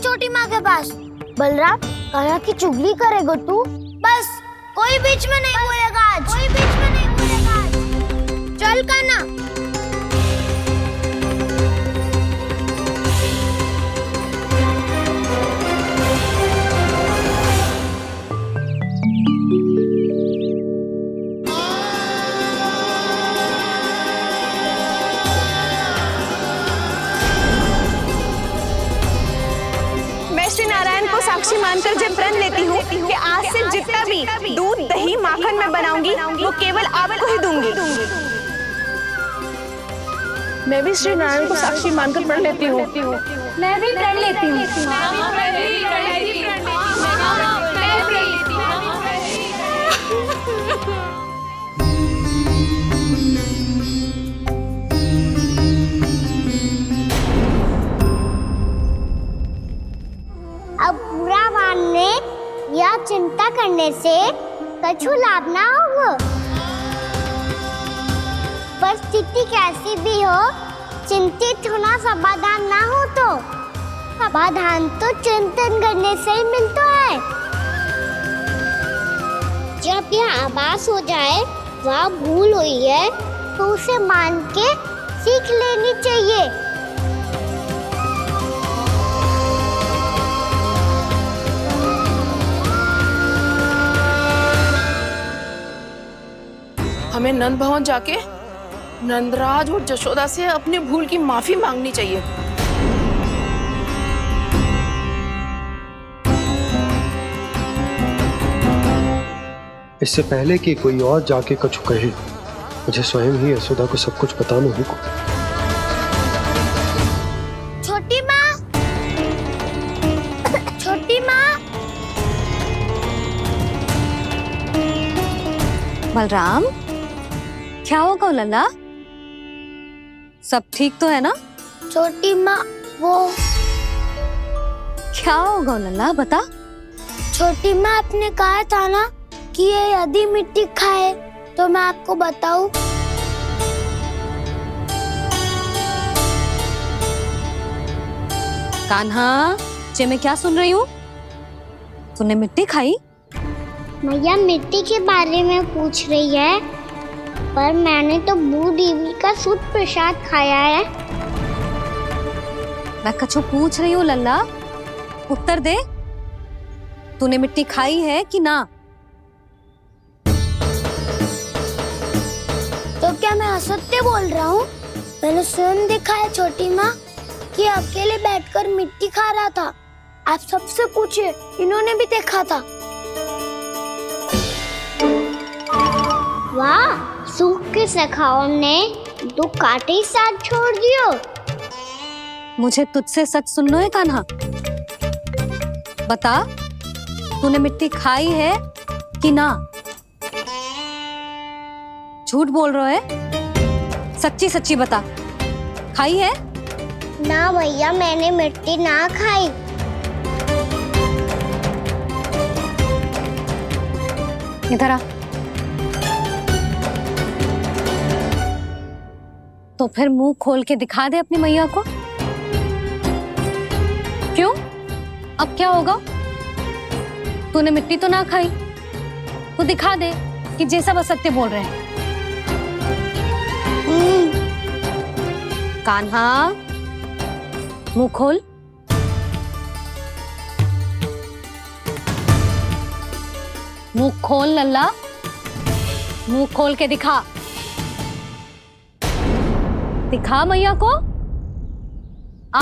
छोटी माँ के पास। बलराम, कान्हा की चुगली करेगा तू? बस, कोई बीच में नहीं बोलेगा आज। कोई बीच में नहीं बोलेगा आज। चल कान्हा। श्री नारायण को साक्षी मानकर जब प्रण लेती हूँ कि आज से जितना भी दूध दही माखन मैं बनाऊंगी वो केवल आपको ही दूंगी। मैं भी श्री नारायण को साक्षी मानकर प्रण लेती हूँ। मैं भी प्रण लेती हूँ। अब बुरा मानने या चिंता करने से कछु लाभ ना होगा। परिस्थिति कैसी भी हो, चिंतित होना समाधान ना हो तो समाधान तो चिंतन करने से ही मिलता है। जब यह आभास हो जाए वह भूल हुई है तो उसे मान के सीख लेनी चाहिए। हमें नंद भवन जाके नंदराज और जशोदा से अपनी भूल की माफी मांगनी चाहिए। इससे पहले कि कोई और जाके कछु कहे, मुझे स्वयं ही यशोदा को सब कुछ बताना होगा। छोटी माँ, छोटी माँ। बलराम, क्या होगा लल्ला? सब ठीक तो है ना? छोटी माँ, वो क्या होगा लल्ला, बता। छोटी माँ, आपने कहा था ना कि ये यदि मिट्टी खाए तो मैं आपको बताऊं। कान्हा, जे मैं क्या सुन रही हूँ? तूने मिट्टी खाई? मैया मिट्टी के बारे में पूछ रही है, पर मैंने तो भू देवी का शुद्ध प्रसाद खाया है। मैं कछु पूछ रही हूँ लल्ला, उत्तर दे। तूने मिट्टी खाई है कि ना? तो क्या मैं असत्य बोल रहा हूँ? मैंने स्वयं देखा है छोटी माँ कि अकेले बैठकर मिट्टी खा रहा था। आप सबसे पूछिए, इन्होंने भी देखा था। वाह, सूख के सखाओ ने 2 कांटे ही साथ छोड़ दियो। मुझे तुझसे सच सुनना है कान्हा। बता, तूने मिट्टी खाई है कि ना? झूठ बोल रहा है, सच्ची सच्ची बता, खाई है? ना भैया, मैंने मिट्टी ना खाई। इधर आ। तो फिर मुंह खोल के दिखा दे अपनी मैया को। क्यों? अब क्या होगा? तूने मिट्टी तो ना खाई, तो दिखा दे कि जे सब असत्य बोल रहे हैं। कान्हा, मुंह खोल। मुंह खोल लल्ला, मुंह खोल के दिखा। दिखा मैया को। आ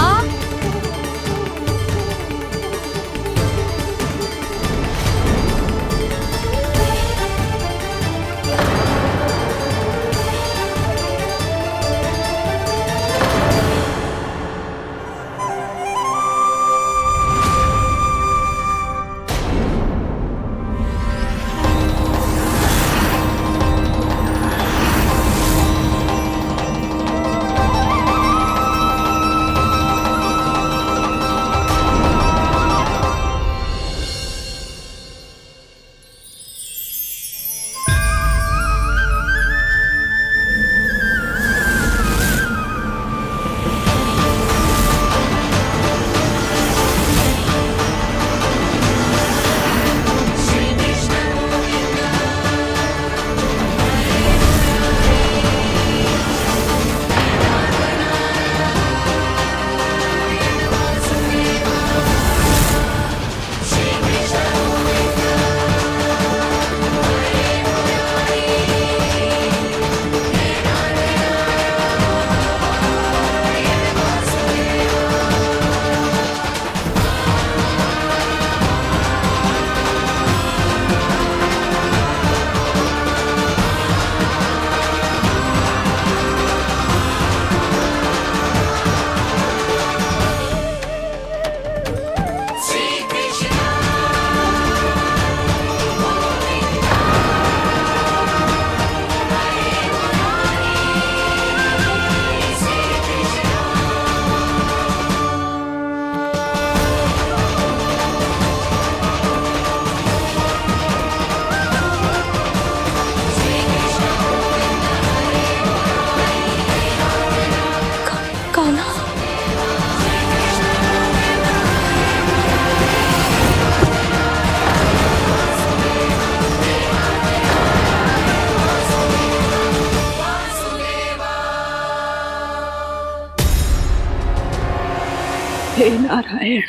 हे नारायण,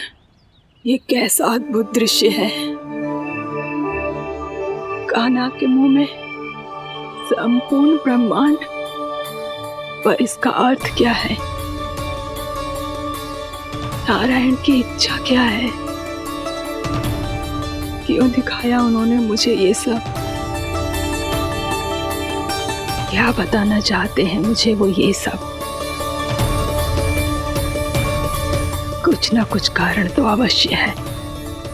ये कैसा अद्भुत दृश्य है। कान्हा के मुंह में संपूर्ण ब्रह्मांड, पर इसका अर्थ क्या है? नारायण की इच्छा क्या है? क्यों दिखाया उन्होंने मुझे ये सब? क्या बताना चाहते हैं मुझे वो ये सब? कुछ ना कुछ कारण तो अवश्य है।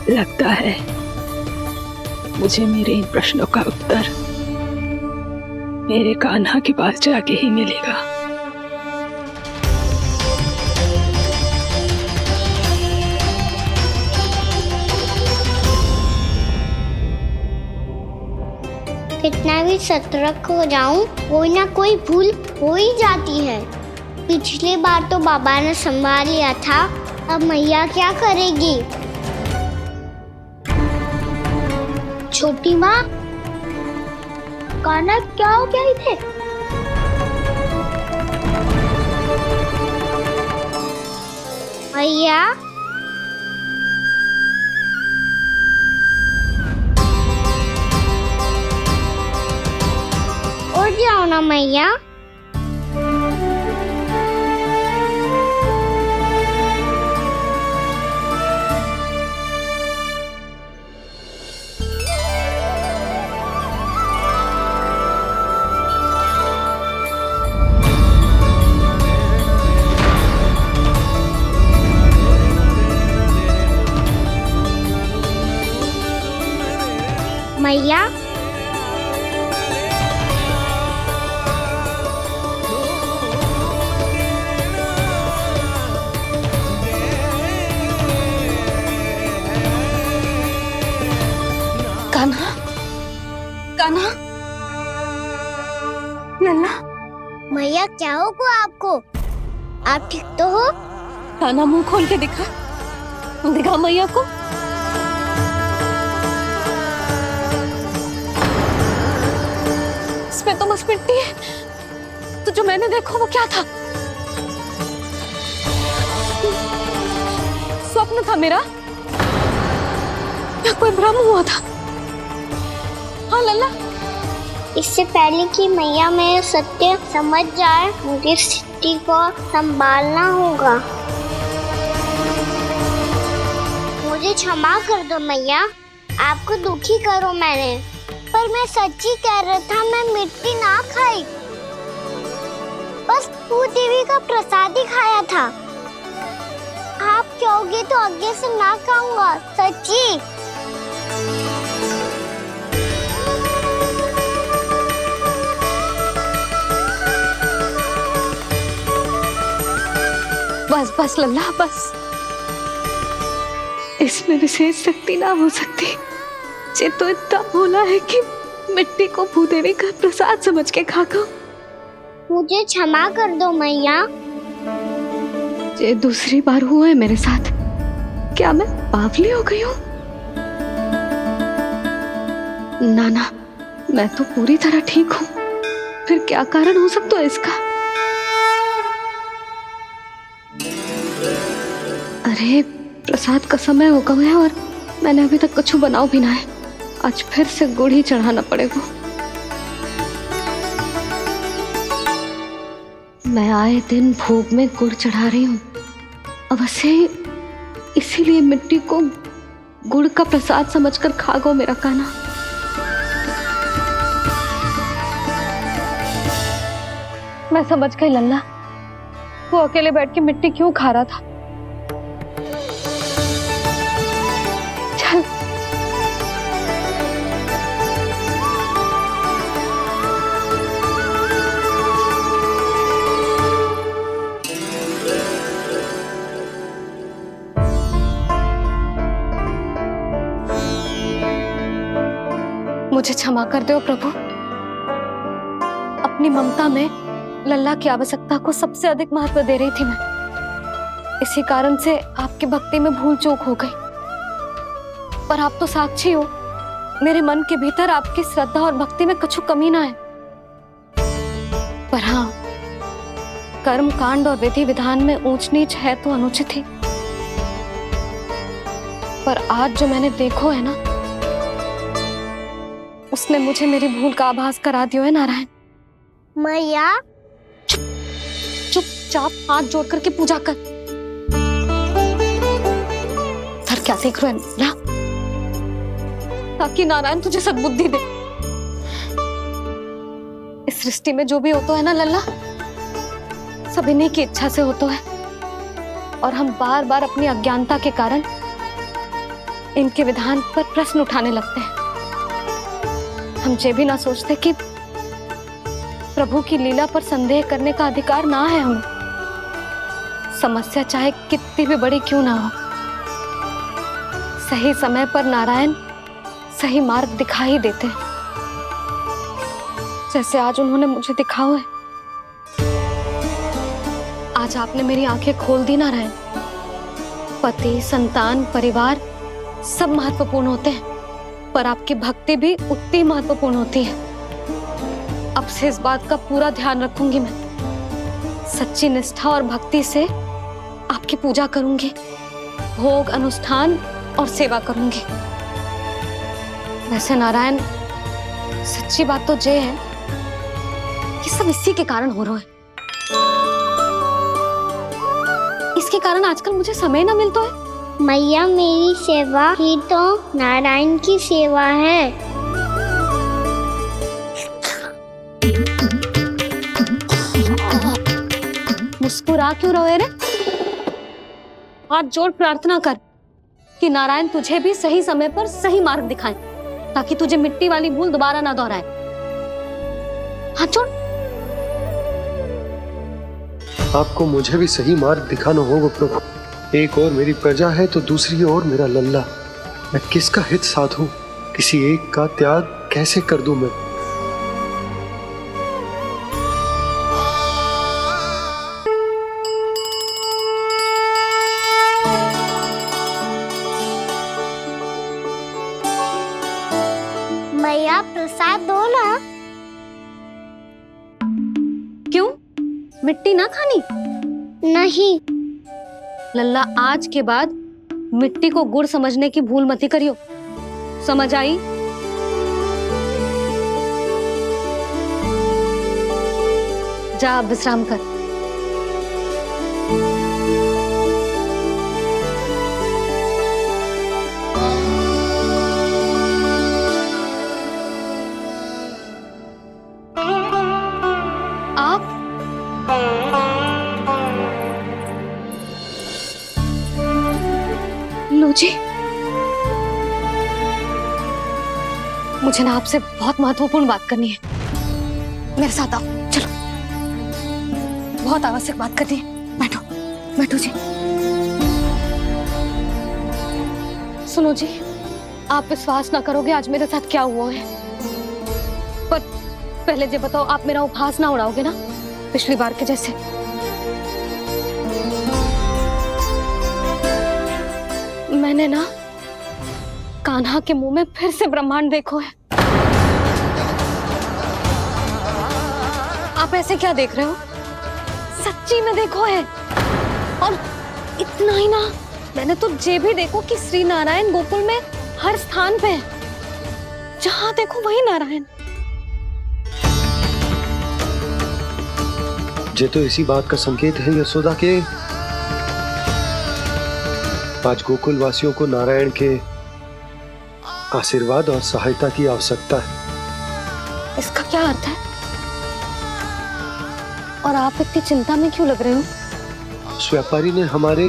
लगता है मुझे मेरे इन प्रश्नों का उत्तर मेरे कान्हा के पास जाके ही मिलेगा। कितना भी सतर्क हो जाऊं, कोई ना कोई भूल हो ही जाती है। पिछली बार तो बाबा ने संभाल लिया था, अब मैया क्या करेगी? छोटी माँ, कान्हा क्या हो गया इधर? मैया, उठ जाओ ना मैया। मैया, कान्हा, कान्हा, लल्ला, मैया क्या होगा आपको? आप ठीक तो हो? कान्हा मुंह खोल के दिखा, दिखा मैया को। इसमें तो बस मिट्टी है, तो जो मैंने देखा वो क्या था? स्वप्न था मेरा या कोई भ्रम हुआ था? हाँ लल्ला, इससे पहले कि मैया मेरे सत्य समझ जाए, मुझे स्थिति को संभालना होगा। मुझे क्षमा कर दो मैया, आपको दुखी करो मैंने, पर मैं सच्ची कह रहा था, मैं मिट्टी ना खाई, बस तू देवी का प्रसाद ही खाया था। आप कहोगे तो आगे से ना खाऊंगा, सच्ची। बस बस लल्ला, बस। इसमें विशेष शक्ति ना हो सकती। ये तो इतना भोला है कि मिट्टी को भूदेवी का प्रसाद समझ के खागा। मुझे क्षमा कर दो मैया। ये दूसरी बार हुआ है मेरे साथ। क्या मैं बावली हो गई हूँ? ना, मैं तो पूरी तरह ठीक हूँ। फिर क्या कारण हो सकता है इसका? अरे प्रसाद का समय हो गया है और मैंने अभी तक कुछ बनाओ भी ना है। आज फिर से गुड़ ही चढ़ाना पड़ेगा। मैं आए दिन भोग में गुड़ चढ़ा रही हूँ, अवश्य इसीलिए मिट्टी को गुड़ का प्रसाद समझकर खागो मेरा कान्हा। मैं समझ गई लल्ला, वो अकेले बैठ के मिट्टी क्यों खा रहा था। चल मुझे क्षमा कर दो प्रभु। अपनी ममता में लल्ला की आवश्यकता को सबसे अधिक महत्व दे रही थी मैं। इसी कारण से आपकी भक्ति में भूल चूक हो गई। पर आप तो साक्षी हो, मेरे मन के भीतर आपकी श्रद्धा और भक्ति में कुछ कमी ना है। पर हाँ, कर्म कांड और विधि विधान में ऊंच नीच है तो अनुचित ही। पर आज जो मैंने देखो है ना, उसने मुझे मेरी भूल का आभास करा दियो है नारायण। मैया चुपचाप हाथ जोड़ करके पूजा कर। सर क्या देख रहे हैं ला? ताकि नारायण तुझे सद्बुद्धि दे। इस सृष्टि में जो भी होता है ना लल्ला, सब इन्हीं की इच्छा से होता है, और हम बार बार अपनी अज्ञानता के कारण इनके विधान पर प्रश्न उठाने लगते हैं। हम ये भी ना सोचते कि प्रभु की लीला पर संदेह करने का अधिकार ना है हमें। समस्या चाहे कितनी भी बड़ी क्यों ना हो, सही समय पर नारायण सही मार्ग दिखा ही देते हैं, जैसे आज उन्होंने मुझे दिखाओ है। आज आपने मेरी आंखें खोल दी नारायण। पति, संतान, परिवार सब महत्वपूर्ण होते हैं, पर आपकी भक्ति भी उतनी महत्वपूर्ण होती है। अब से इस बात का पूरा ध्यान रखूंगी मैं। सच्ची निष्ठा और भक्ति से आपकी पूजा करूंगी, भोग, अनुष्ठान और सेवा करूंगी। वैसे नारायण, सच्ची बात तो ये है कि सब इसी के कारण हो रहा है। इसके कारण आजकल मुझे समय ना मिलता है। मैया, मेरी सेवा ही तो नारायण की सेवा है। मुस्कुरा क्यों रहे रे? हाथ जोड़ प्रार्थना कर कि नारायण तुझे भी सही समय पर सही मार्ग दिखाएं, ताकि तुझे मिट्टी वाली भूल दोबारा ना दोहराए। हाथ जोड़। आपको मुझे भी सही मार्ग दिखाना होगा प्रभु। एक और मेरी प्रजा है तो दूसरी ओर मेरा लल्ला। मैं किसका हित साधूं? किसी एक का त्याग कैसे कर दूं मैं? मैया, प्रसाद दो ना। क्यों? मिट्टी ना खानी? नहीं। लल्ला, आज के बाद मिट्टी को गुड़ समझने की भूल मत करियो। समझ आई? जा अब विश्राम कर। आप लो जी, मुझे ना आपसे बहुत महत्वपूर्ण बात करनी है। मेरे साथ आओ, चलो। बहुत आवश्यक बात करनी है। बैठो, बैठो जी। सुनो जी, आप विश्वास ना करोगे आज मेरे साथ क्या हुआ है। पर पहले ये बताओ, आप मेरा उपहास ना उड़ाओगे ना, पिछली बार के जैसे? मैंने ना कान्हा के मुंह में फिर से ब्रह्मांड देखो है। आप ऐसे क्या देख रहे हो? सच्ची में देखो है। और इतना ही ना, मैंने तो ये भी देखो कि श्री नारायण गोकुल में हर स्थान पे है। जहां देखो वही नारायण। ये तो इसी बात का संकेत है यशोदा के आज गोकुल वासियों को नारायण के आशीर्वाद और सहायता की आवश्यकता है। इसका क्या अर्थ है? और आप इतनी चिंता में क्यों लग रहे हो? उस व्यापारी ने हमारे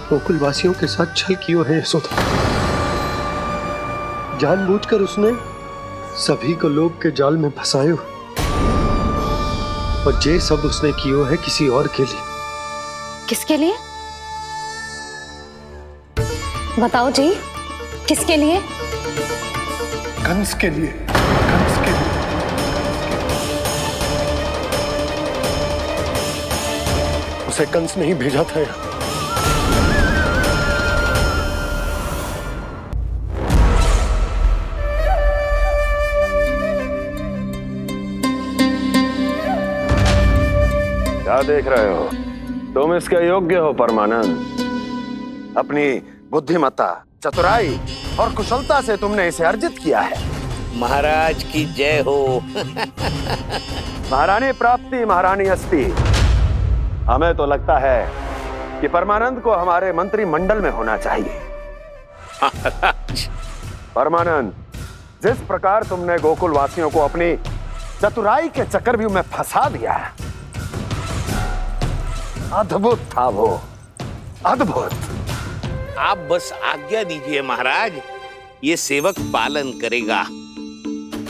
गोकुल वासियों के साथ छल किया है यशोदा। जानबूझकर उसने सभी को लोग के जाल में फंसायो, और ये सब उसने किया है किसी और के लिए। किसके लिए? बताओ जी, किसके लिए? कंस के लिए। कंस के लिए। उसे कंस नहीं भेजा था यहाँ। क्या देख रहे हो? तुम इसके योग्य हो परमानंद। अपनी बुद्धिमत्ता, चतुराई और कुशलता से तुमने इसे अर्जित किया है। महाराज की जय हो। महारानी प्राप्ति महारानी अस्ति। हमें तो लगता है कि परमानंद को हमारे मंत्रिमंडल में होना चाहिए। महाराज, परमानंद, जिस प्रकार तुमने गोकुल वासियों को अपनी चतुराई के चक्रव्यूह में फंसा दिया, अद्भुत था वो, अद्भुत। आप बस आज्ञा दीजिए महाराज, ये सेवक पालन करेगा।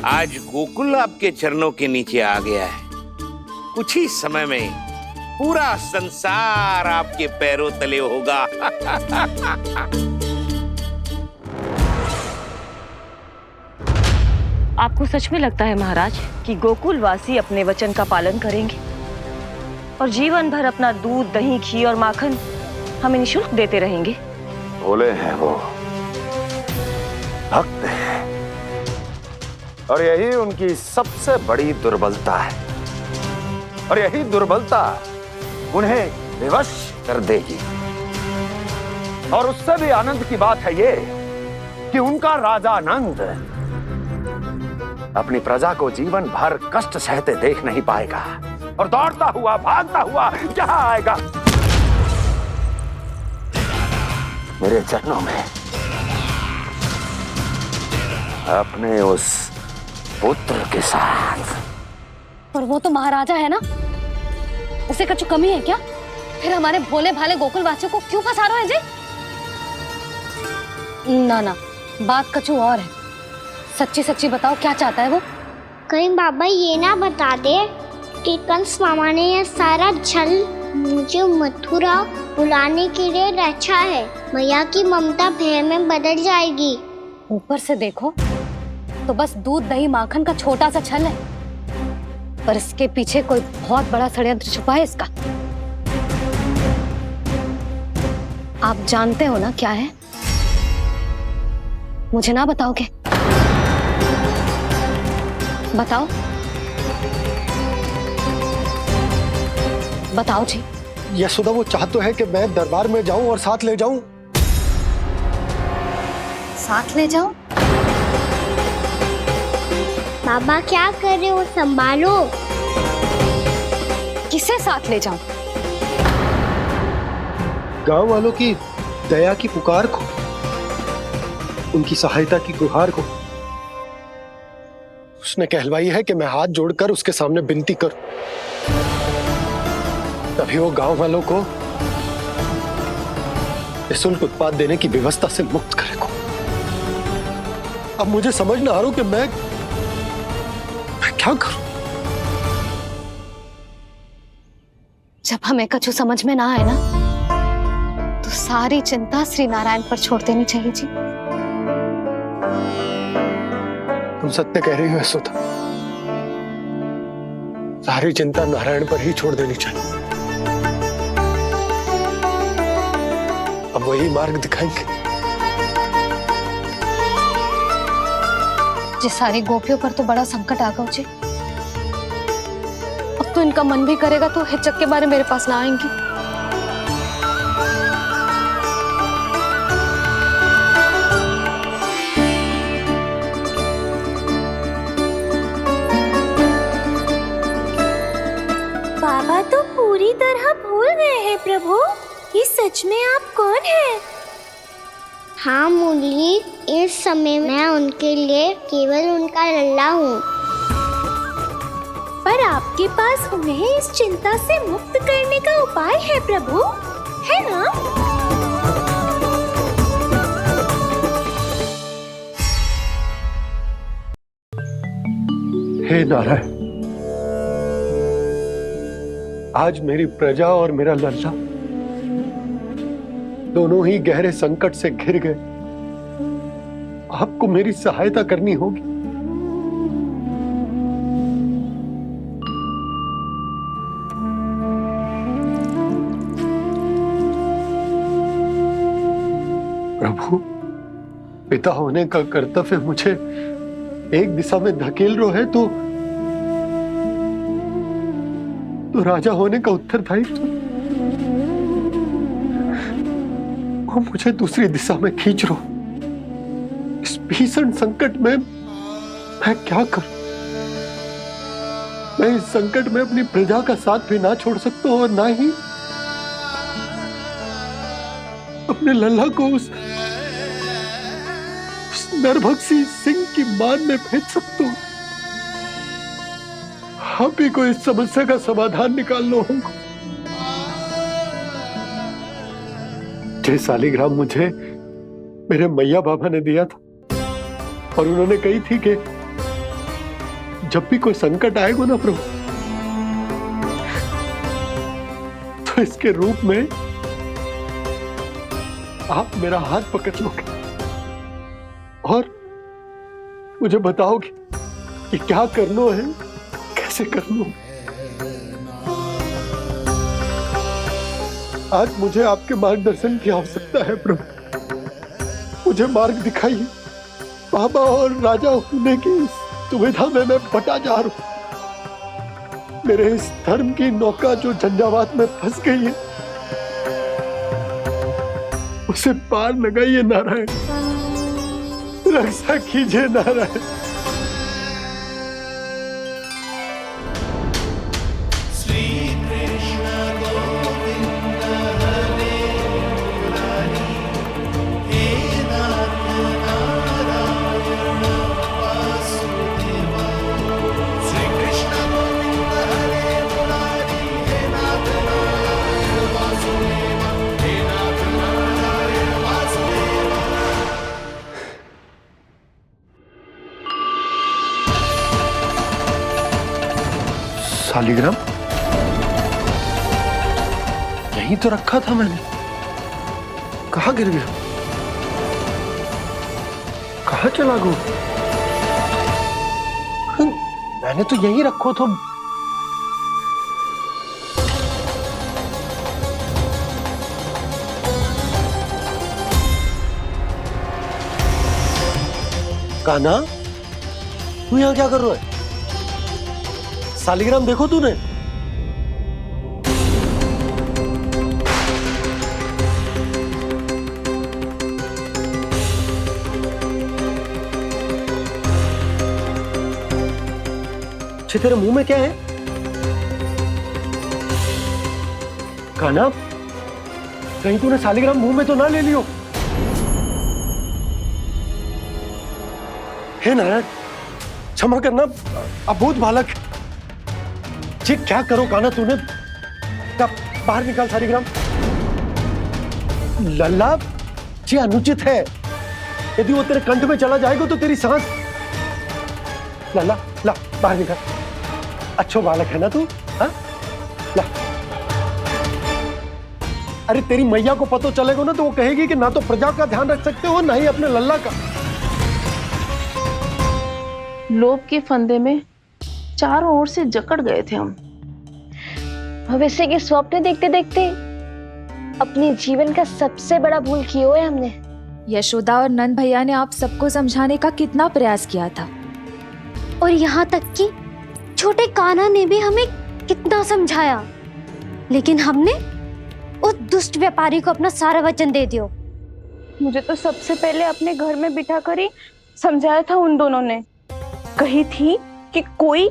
आज गोकुल आपके चरणों के नीचे आ गया है। कुछ ही समय में पूरा संसार आपके पैरों तले होगा। आपको सच में लगता है महाराज कि गोकुलवासी अपने वचन का पालन करेंगे और जीवन भर अपना दूध, दही, घी और माखन हमें निःशुल्क देते रहेंगे? भोले हैं वो, भक्त हैं, और यही उनकी सबसे बड़ी दुर्बलता है। और यही दुर्बलता उन्हें विवश कर देगी। और उससे भी आनंद की बात है ये कि उनका राजा नंद अपनी प्रजा को जीवन भर कष्ट सहते देख नहीं पाएगा और दौड़ता हुआ, भागता हुआ यहाँ आएगा मेरे चरणों में, अपने उस पुत्र के साथ। पर वो तो महाराजा है ना, उसे कुछ कमी है क्या? फिर हमारे भोले भाले गोकुल वासियों को क्यों फंसा रहे हैं जी? ना ना, बात कछु और है। सच्ची सच्ची बताओ, क्या चाहता है वो? कहीं बाबा ये ना बता दे कि कंस मामा ने यह सारा छल मुझे मथुरा बुलाने के लिए रचा है। मैया की ममता भय में बदल जाएगी। ऊपर से देखो तो बस दूध, दही, माखन का छोटा सा छल है, पर इसके पीछे कोई बहुत बड़ा षड्यंत्र छुपा है इसका। आप जानते हो ना क्या है? मुझे ना बताओगे? बताओ बताओ जी। यशोदा, वो चाह तो है कि मैं दरबार में जाऊं और साथ ले जाऊं। साथ ले जाओ? बाबा क्या कर रहे हो, संभालो। किसे साथ ले जाऊं? गांव वालों की दया की पुकार को, उनकी सहायता की गुहार को। उसने कहलवाई है कि मैं हाथ जोड़कर उसके सामने विनती करूं, तभी वो गांव वालों को निःशुल्क उत्पाद देने की व्यवस्था से मुक्त करेगा। अब मुझे समझ ना आ रहा कि मैं क्या करूं। जब हमें कछु समझ में ना आए ना, तो सारी चिंता श्री नारायण पर छोड़ देनी चाहिए जी। तुम सत्य कह रही हो यशोदा, सारी चिंता नारायण पर ही छोड़ देनी चाहिए। अब वही मार्ग दिखाएंगे। जी, सारी गोपियों पर तो बड़ा संकट आ गया जी। अब तो इनका मन भी करेगा तो हिचक के बारे मेरे पास ना आएंगी। बाबा तो पूरी तरह भूल गए हैं प्रभु, ये सच में आप कौन हैं? हाँ मुरली, इस समय मैं उनके लिए केवल उनका लल्ला हूँ। पर आपके पास उन्हें इस चिंता से मुक्त करने का उपाय है प्रभु, है ना? हे नारायण, आज मेरी प्रजा और मेरा लल्ला दोनों ही गहरे संकट से घिर गए। आपको मेरी सहायता करनी होगी। प्रभु, पिता होने का कर्तव्य मुझे एक दिशा में धकेल रहे है तो राजा होने का उत्तरदायित्व वो मुझे दूसरी दिशा में खींच रहा। भीषण संकट में मैं क्या करूं? मैं इस संकट में अपनी प्रजा का साथ भी ना छोड़ सकता हूं और ना ही अपने लल्ला को उस नरभक्षी सिंह की मान में भेज सकता हूं। आप ही को इस समस्या का समाधान निकालना होगा। जे शालिग्राम मुझे मेरे मैया बाबा ने दिया था और उन्होंने कही थी कि जब भी कोई संकट आएगा ना प्रभु, तो इसके रूप में आप मेरा हाथ पकड़ लोगे और मुझे बताओगे कि क्या करना है, कैसे करना है। आज मुझे आपके मार्गदर्शन की आवश्यकता है प्रभु। मुझे मार्ग दिखाइए। बाबा और राजा होने की इस दुविधा में मैं बटा जा रहा हूं। मेरे इस धर्म की नौका जो झंझावात में फंस गई है, उसे पार लगाइए नारायण, रक्षा कीजिए नारायण। शालिग्राम यहीं तो रखा था मैंने, कहाँ गिर गया? कहाँ चला गया? मैंने तो यहीं रखो था। कान्हा, तू यहाँ क्या कर रहा है? शालिग्राम देखो तूने? तेरे मुंह में क्या है? कान्हा, कहीं तूने शालिग्राम मुंह में तो ना ले लियो? हे नारायण, क्षमा करना, अबोध बालक। जी क्या करो कान्हा तूने? बाहर निकाल शालिग्राम। लल्ला, जी अनुचित है। यदि वो तेरे कंठ में चला जाएगा तो तेरी सांस। लल्ला, ला बाहर निकाल। अच्छो बालक है ना तू? हाँ? ला। अरे तेरी मैया को पता चलेगा ना तो वो कहेगी कि ना तो प्रजा का ध्यान रख सकते हो ना ही अपने लल्ला का। लोभ के फंदे में चारों ओर से जकड़ गए थे हम। भविष्य के स्वप्न देखते देखते अपने जीवन का सबसे बड़ा भूल किया है हमने। यशोदा और नंद भैया ने आप सबको समझाने का कितना प्रयास किया था, और यहाँ तक कि छोटे कान्हा ने भी हमें कितना समझाया, लेकिन हमने उस दुष्ट व्यापारी को अपना सारा वचन दे दिया। मुझे तो सबसे पहले अपने घर में बिठा कर ही समझाया था उन दोनों ने। कही थी कि कोई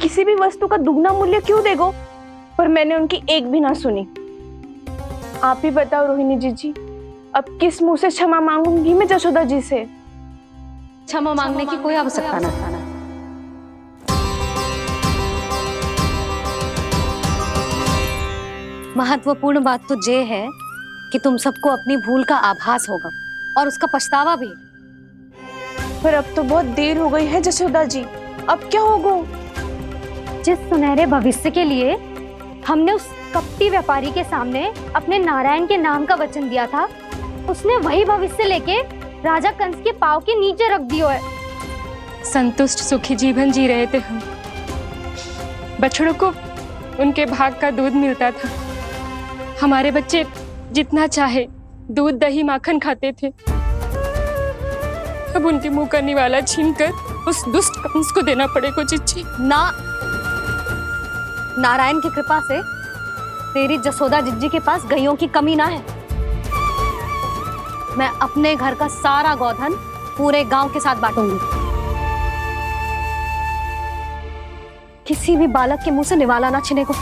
किसी भी वस्तु का दुगना मूल्य क्यों देगो, पर मैंने उनकी एक भी ना सुनी। आप ही बताओ रोहिणी जी, अब किस मुंह से क्षमा मांगूंगी मैं जशोदा जी से? क्षमा मांगने की कोई आवश्यकता नहीं। महत्वपूर्ण बात तो ये है कि तुम सबको अपनी भूल का आभास होगा और उसका पछतावा भी। पर अब तो बहुत देर हो गई है जशोदा जी, अब क्या होगा? जिस सुनहरे भविष्य के लिए हमने उस कपटी व्यापारी के सामने अपने नारायण के नाम का वचन दिया था, उसने वही भविष्य लेके राजा कंस के पांव के नीचे रख दिया है। संतुष्ट सुखी जीवन जी रहे थे हम। बछड़ों को उनके भाग का दूध मिलता था। हमारे बच्चे जितना चाहे दूध दही माखन खाते थे। अब उनके मुंह का निवाला छीनकर उस दुष्ट कंस को देना पड़ेगा चिच्ची। ना, नारायण की कृपा से तेरी जसोदा जिज्जी के पास गायों की कमी ना है। मैं अपने घर का सारा गोधन पूरे गांव के साथ बांटूंगी। किसी भी बालक के मुंह से निवाला ना छिने को।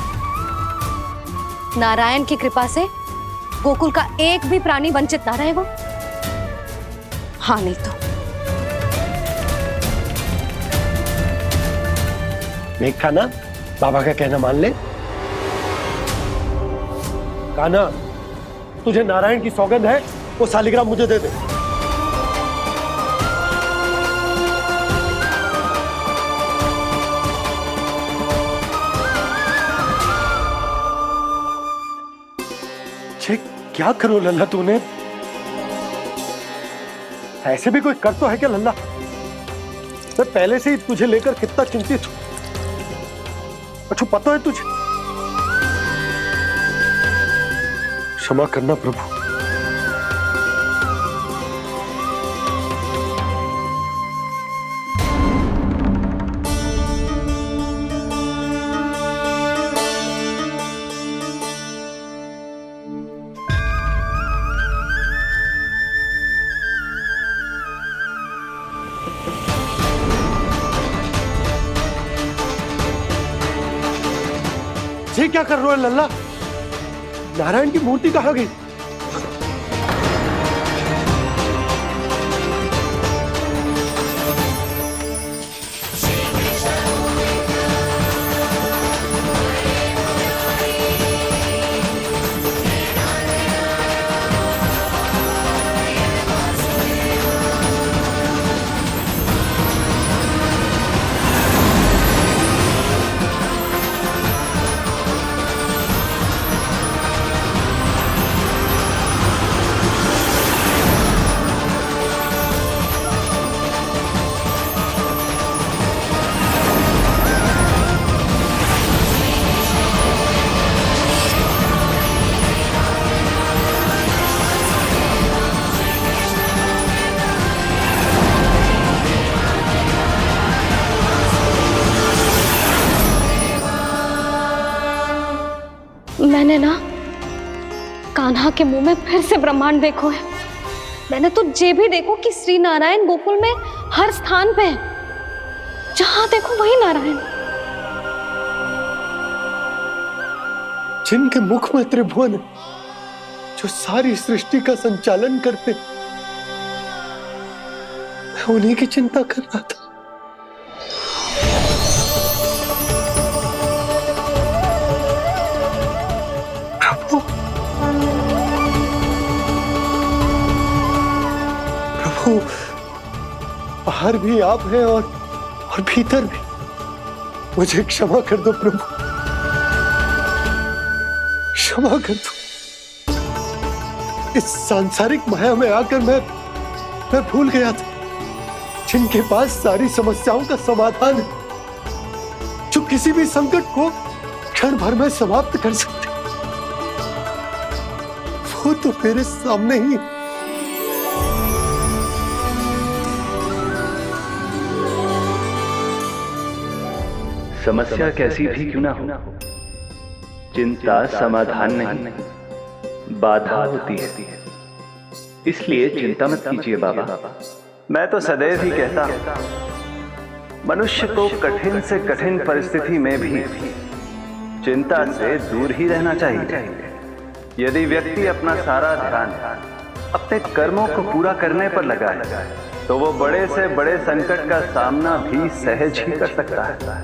नारायण की कृपा से गोकुल का एक भी प्राणी वंचित ना रहेगा। हाँ नहीं तो देख कान्हा, बाबा का कहना मान ले। कान्हा, तुझे नारायण की सौगंध है, वो शालिग्राम मुझे दे दे। क्या करो लल्ला तूने? ऐसे भी कोई कर तो है क्या लल्ला? मैं पहले से ही तुझे लेकर कितना चिंतित हूं। अच्छा पता है तुझे? क्षमा करना प्रभु। ये क्या कर रहे हो लल्ला? नारायण की मूर्ति कहाँ गई? मैंने ना कान्हा के मुंह में फिर से ब्रह्मांड देखो है। मैंने तो ये भी देखो कि श्री नारायण गोकुल में हर स्थान पे है। जहां देखो वही नारायण। जिनके मुख में त्रिभुवन, जो सारी सृष्टि का संचालन करते, मैं उन्हीं की चिंता कर रहा था। प्रभु, बाहर भी आप हैं और भीतर भी। मुझे क्षमा कर दो प्रभु, क्षमा कर दो। इस सांसारिक माया में आकर मैं भूल गया था जिनके पास सारी समस्याओं का समाधान है, जो किसी भी संकट को क्षण भर में समाप्त कर सकते, वो तो मेरे सामने ही। समस्या कैसी भी क्यों ना हो, चिंता समाधान नहीं, बाधा होती है। इसलिए चिंता मत कीजिए बाबा। मैं तो सदैव ही कहता हूं, मनुष्य को कठिन से कठिन परिस्थिति में भी चिंता से दूर ही रहना चाहिए। यदि व्यक्ति अपना सारा ध्यान अपने कर्मों को पूरा करने पर लगाए, तो वो बड़े से बड़े संकट का सामना भी सहज ही कर सकता है।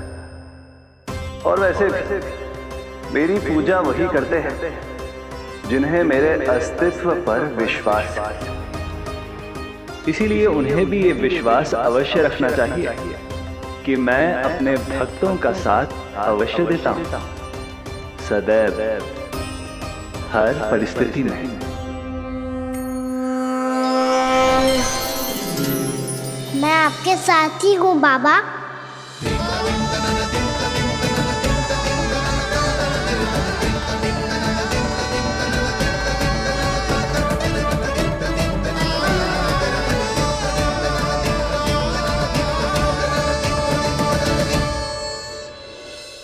और वैसे भी मेरी पूजा वही करते हैं जिन्हें मेरे अस्तित्व पर विश्वास है। इसीलिए उन्हें भी ये विश्वास अवश्य रखना चाहिए कि मैं अपने भक्तों का साथ अवश्य देता हूं, सदैव, हर परिस्थिति में। मैं आपके साथ ही हूँ बाबा।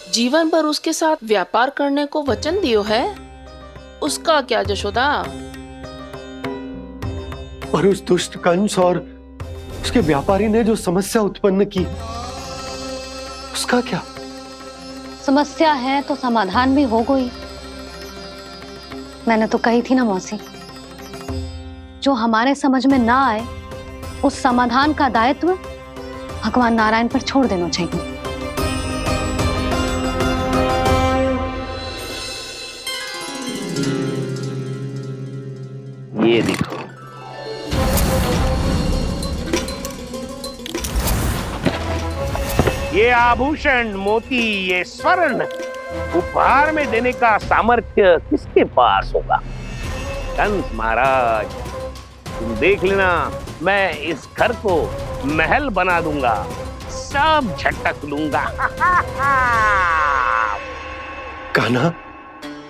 जीवन भर उसके साथ व्यापार करने को वचन दियो है, उसका क्या जशोदा? और उस दुष्ट कंस और उसके व्यापारी ने जो समस्या उत्पन्न की उसका क्या? समस्या है तो समाधान भी होगा ही। मैंने तो कही थी ना मौसी, जो हमारे समझ में ना आए उस समाधान का दायित्व भगवान नारायण पर छोड़ देना चाहिए। ये देखो, ये आभूषण, मोती, ये स्वर्ण उपहार में देने का सामर्थ्य किसके पास होगा? कंस महाराज, तुम देख लेना, मैं इस घर को महल बना दूंगा, सब झटक लूंगा। कान्हा,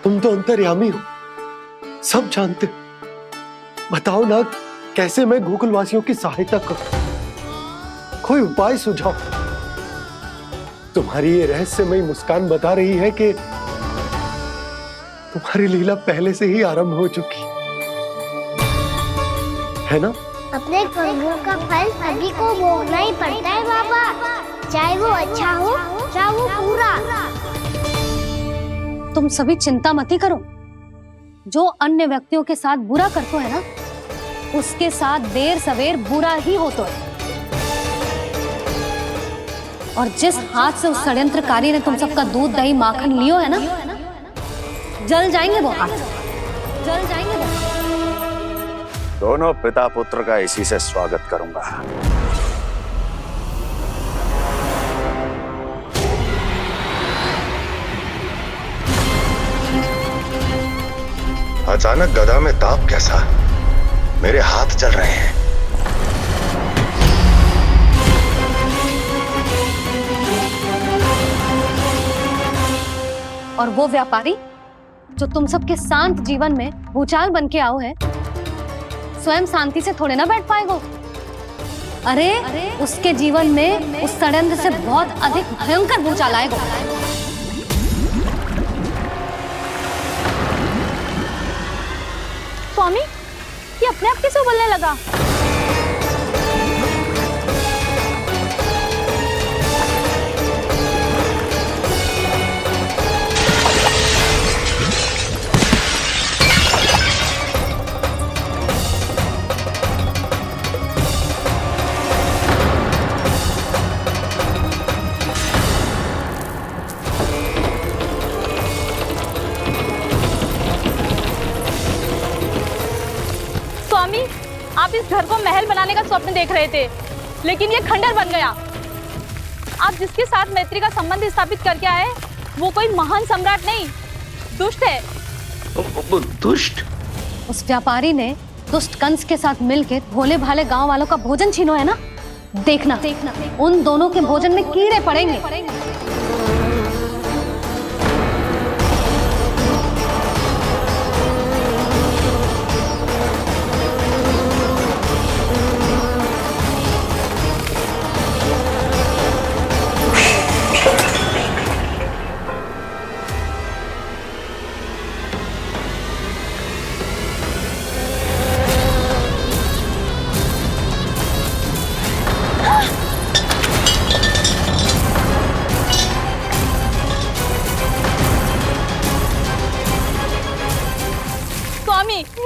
तुम तो अंतर्यामी हो, सब जानते हो। बताओ ना, कैसे मैं गोकुलवासियों की सहायता करूं? कोई उपाय सुझाओ। तुम्हारी ये रहस्यमयी मुस्कान बता रही है कि तुम्हारी लीला पहले से ही आरंभ हो चुकी है ना? अपने कर्मों का फल सभी को भोगना ही पड़ता है बाबा, चाहे वो अच्छा हो चाहे वो बुरा। तुम सभी चिंता मत ही करो। जो अन्य व्यक्तियों के साथ बुरा करते है ना, उसके साथ देर सवेर बुरा ही होता है। और जिस हाथ से उस षड्यंत्रकारी ने तुम सबका दूध दही माखन लियो है ना, जल जाएंगे वो हाथ, जल जाएंगे वो। दोनों पिता पुत्र का इसी से स्वागत करूंगा। अचानक गदा में ताप कैसा? मेरे हाथ जल रहे हैं। और वो व्यापारी जो तुम सबके शांत जीवन में भूचाल बन के आओ है, स्वयं शांति से थोड़े ना बैठ पाएगा। अरे उसके जीवन में उस षड्यंत्र से बहुत अधिक भयंकर भूचाल आएगा। स्वामी, ये अपने आप कैसे उबलने लगा? स्वामी, आप इस घर को महल बनाने का स्वप्न देख रहे थे, लेकिन ये खंडर बन गया। आप जिसके साथ मैत्री का संबंध स्थापित करके आए, वो कोई महान सम्राट नहीं, दुष्ट है। दुष्ट? उस व्यापारी ने दुष्ट कंस के साथ मिलकर भोले भाले गांव वालों का भोजन छीनो है ना। देखना उन दोनों के भोजन में कीड़े पड़ेंगे।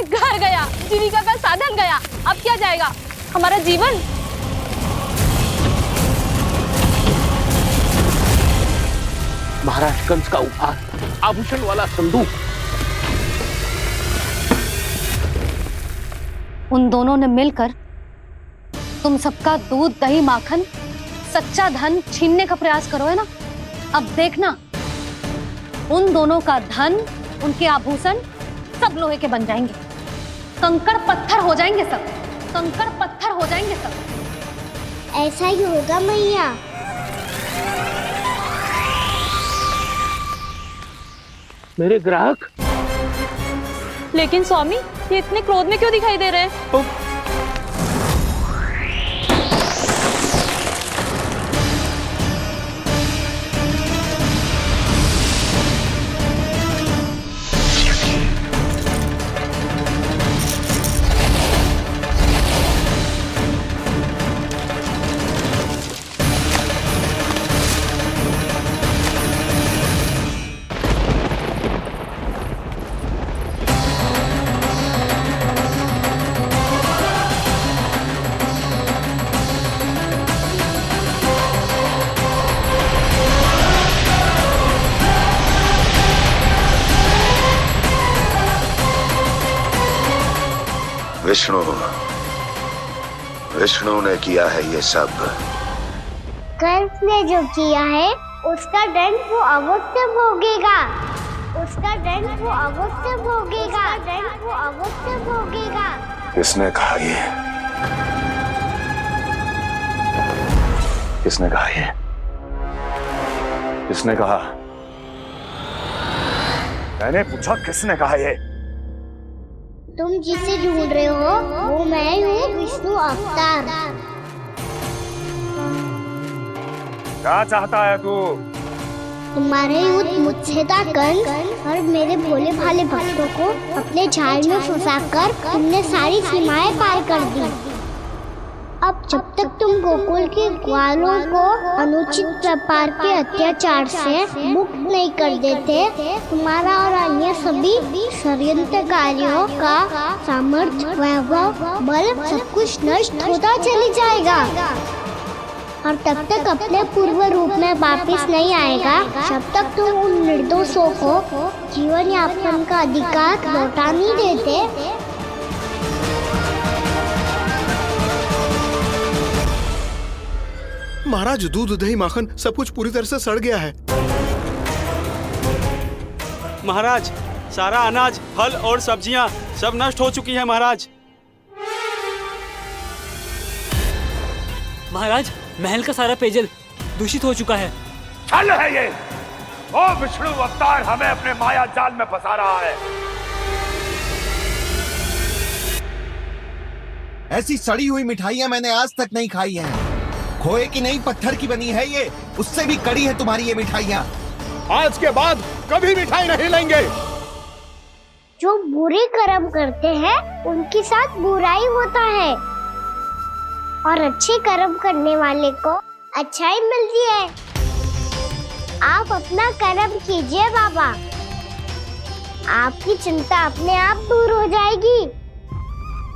घर गया, जीविका का साधन गया, अब क्या जाएगा हमारा जीवन? महाराज कंस का उपहार, आभूषण वाला संदूक। उन दोनों ने मिलकर तुम सबका दूध दही माखन सच्चा धन छीनने का प्रयास करो है ना। अब देखना उन दोनों का धन, उनके आभूषण सब लोहे के बन जाएंगे, कंकड़ पत्थर हो जाएंगे सब, कंकड़ पत्थर हो जाएंगे सब। ऐसा ही होगा मैया। मेरे ग्राहक? लेकिन स्वामी, ये इतने क्रोध में क्यों दिखाई दे रहे हैं? विष्णु विष्णु ने किया है ये सब। कंस ने जो किया है उसका दंड वो अवश्य भोगेगा। उसका दंड वो अवश्य भोगेगा। दंड वो अवश्य भोगेगा। किसने कहा ये? किसने कहा ये? किसने कहा? मैंने पूछा किसने कहा ये? तुम जिसे ढूंढ रहे हो वो मैं हूँ, विष्णु अवतार। क्या चाहता है तू? तुम्हारे युद्ध मुझसे था कंस, और मेरे भोले भाले भक्तों को अपने जाल में फंसाकर तुमने सारी सीमाएं पार कर दी। अब जब तक तुम गोकुल के ग्वालों को अनुचित प्रकार के अत्याचार से मुक्त नहीं कर देते, तुम्हारा और अन्य सभी षड्यंत्रकारियों का सामर्थ्य, वैभव, बल सब कुछ नष्ट होता चली जाएगा। और तब तक अपने पूर्व रूप में वापस नहीं आएगा जब तक तुम उन निर्दोषों को जीवन यापन का अधिकार लौटा नहीं देते। महाराज, दूध दही माखन सब कुछ पूरी तरह से सड़ गया है। महाराज, सारा अनाज, फल और सब्जियां सब नष्ट हो चुकी है महाराज। महाराज, महल का सारा पेयजल दूषित हो चुका है। छल है ये। वो विष्णु अवतार हमें अपने माया जाल में फंसा रहा है। ऐसी सड़ी हुई मिठाइयां मैंने आज तक नहीं खाई हैं। खोए की नहीं, पत्थर की बनी है ये, उससे भी कड़ी है तुम्हारी ये मिठाइयां। आज के बाद कभी मिठाई नहीं लेंगे। जो बुरे कर्म करते हैं उनके साथ बुराई होता है, और अच्छे कर्म करने वाले को अच्छाई मिलती है। आप अपना कर्म कीजिए बाबा, आपकी चिंता अपने आप दूर हो जाएगी।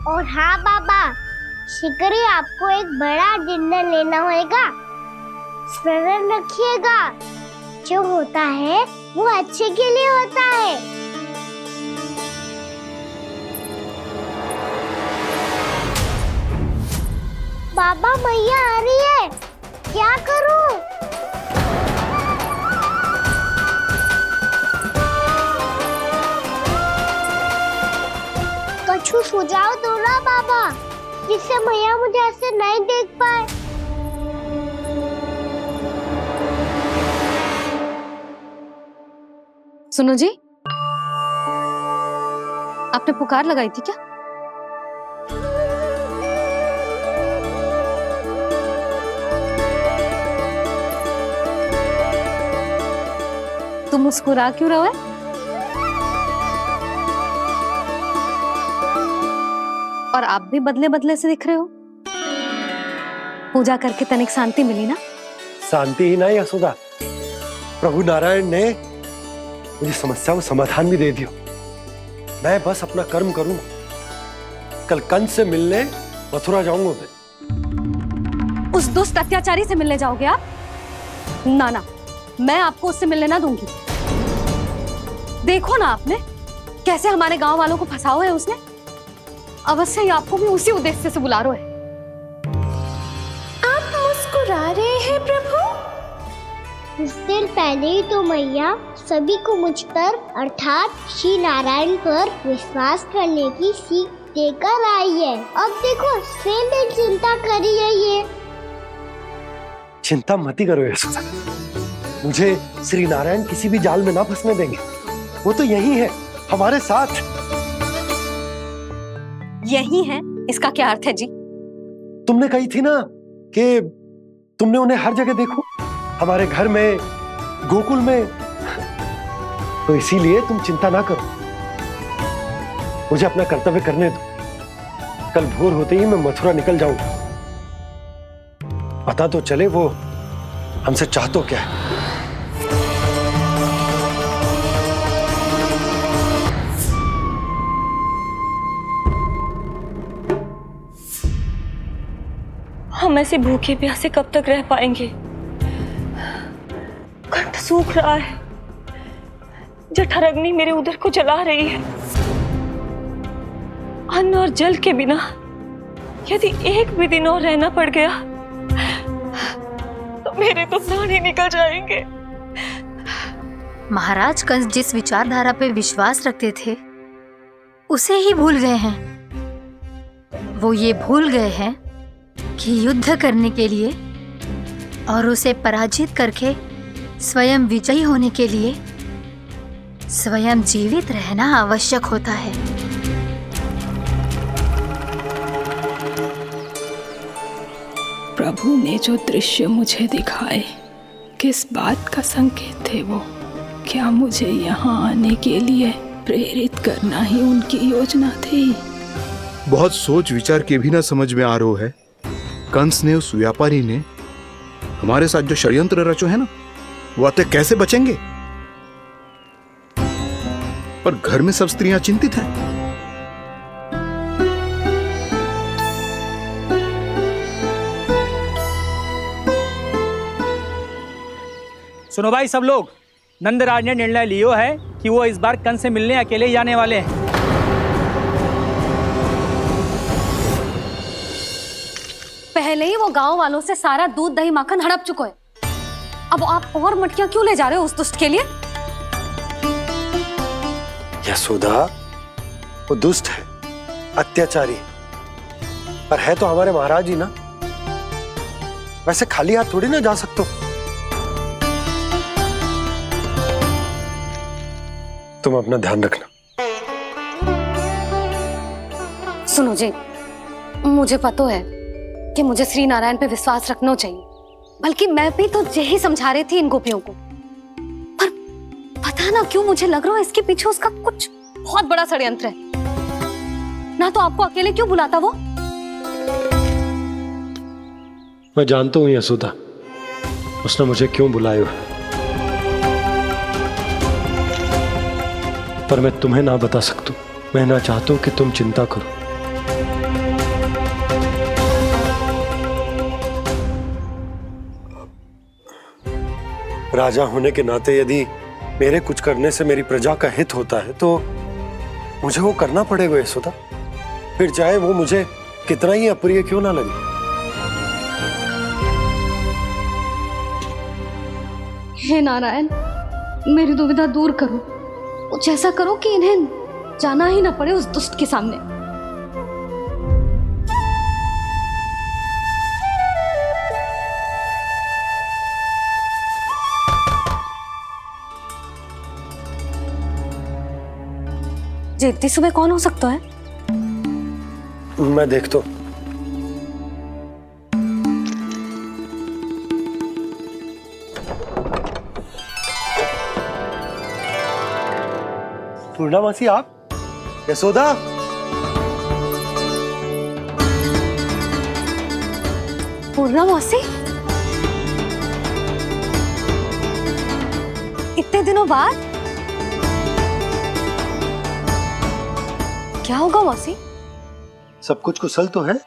और हाँ बाबा, शीघ्र ही आपको एक बड़ा डिनर लेना होगा। स्मरण रखिएगा, जो होता है वो अच्छे के लिए होता है। बाबा, मैया आ रही है, क्या करूं? कछु सुझाव दो ना बाबा, जिससे मैया मुझे ऐसे नहीं देख पाए। सुनो जी, आपने पुकार लगाई थी क्या? तुम मुस्कुरा क्यों रहे हो? और आप भी बदले बदले से दिख रहे हो। पूजा करके तनिक शांति मिली ना? शांति ही नहीं यशोदा, प्रभु नारायण ने मुझे समस्या को समाधान भी दे दिया। मैं बस अपना कर्म करूंगा। कल कंस से मिलने मथुरा जाऊंगा मैं। उस दुष्ट अत्याचारी से मिलने जाओगे आप? ना ना, मैं आपको उससे मिलने ना दूंगी। देखो ना आपने कैसे हमारे गांव वालों को फंसाओ है उसने। अवश्य ही आपको भी उसी उद्देश्य से बुला रहे हैं। आप मुस्कुरा रहे हैं प्रभु? कुछ देर पहले ही तो मैया सभी को मुझ पर अर्थात श्री नारायण पर विश्वास करने की सीख देकर आई है। अब देखो स्वयं भी चिंता करी है ये। चिंता मत ही करो यशोदा, मुझे श्री नारायण किसी भी जाल में ना फंसने देंगे। वो तो यही है हमारे साथ। यही है, इसका क्या अर्थ है जी? तुमने कही थी ना कि तुमने उन्हें हर जगह देखो, हमारे घर में, गोकुल में। तो इसीलिए तुम चिंता ना करो, मुझे अपना कर्तव्य करने दो। कल भोर होते ही मैं मथुरा निकल जाऊंगा। पता तो चले वो हमसे चाहतो क्या है। हम ऐसे भूखे प्यासे कब तक रह पाएंगे? कंठ सूख रहा है, जठर अग्नि मेरे उदर को जला रही है। अन्न और जल के बिना यदि एक भी दिन और रहना पड़ गया तो मेरे तो प्राण ही निकल जाएंगे। महाराज कंस जिस विचारधारा पे विश्वास रखते थे उसे ही भूल गए हैं। वो ये भूल गए हैं कि युद्ध करने के लिए और उसे पराजित करके स्वयं विजयी होने के लिए स्वयं जीवित रहना आवश्यक होता है। प्रभु ने जो दृश्य मुझे दिखाए किस बात का संकेत थे वो? क्या मुझे यहाँ आने के लिए प्रेरित करना ही उनकी योजना थी? बहुत सोच विचार के भी ना समझ में आ रहा है। कंस ने, उस व्यापारी ने हमारे साथ जो षड्यंत्र रचो है ना, वो आते कैसे बचेंगे? पर घर में सब स्त्रियां चिंतित हैं। सुनो भाई सब लोग, नंदराज ने निर्णय लियो है कि वो इस बार कंस से मिलने अकेले ही आने वाले हैं। पहले ही वो गांव वालों से सारा दूध दही माखन हड़प चुका है। अब आप और मटकियां क्यों ले जा रहे हो उस दुष्ट के लिए? यशोदा, वो दुष्ट है, अत्याचारी, पर है तो हमारे महाराज ही ना। वैसे खाली हाथ थोड़ी ना जा सकते हो। तुम अपना ध्यान रखना। सुनो जी, मुझे पता है कि मुझे श्री नारायण पे विश्वास रखना चाहिए, बल्कि मैं भी तो यही समझा रही थी इन गोपियों को। पर पता ना क्यों मुझे लग रहा है इसके पीछे उसका कुछ बहुत बड़ा षड्यंत्र है। ना तो आपको अकेले क्यों बुलाता वो? मैं जानता हूं यशोदा, उसने मुझे क्यों बुलाया, पर मैं तुम्हें ना बता सकता। मैं ना चाहता हूं कि तुम चिंता करो। राजा होने के नाते यदि मेरे कुछ करने से मेरी प्रजा का हित होता है तो मुझे वो करना पड़ेगा यशोदा, फिर चाहे वो मुझे कितना ही अप्रिय क्यों ना लगे। हे नारायण, मेरी दुविधा दूर करो। कुछ ऐसा करो कि इन्हें जाना ही ना पड़े उस दुष्ट के सामने। जी इतनी सुबह कौन हो सकता है? मैं देखता हूं। पूर्णामासी, आप? यशोदा, पूर्णामासी, इतने दिनों बाद? क्या होगा मौसी? सब कुछ कुशल तो है?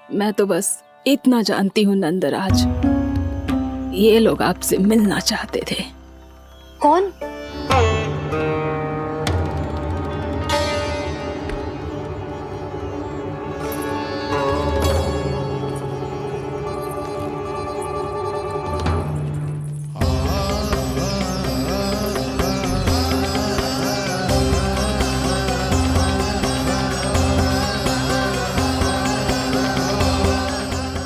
मैं तो बस इतना जानती हूँ नंदराज, ये लोग आपसे मिलना चाहते थे। कौन?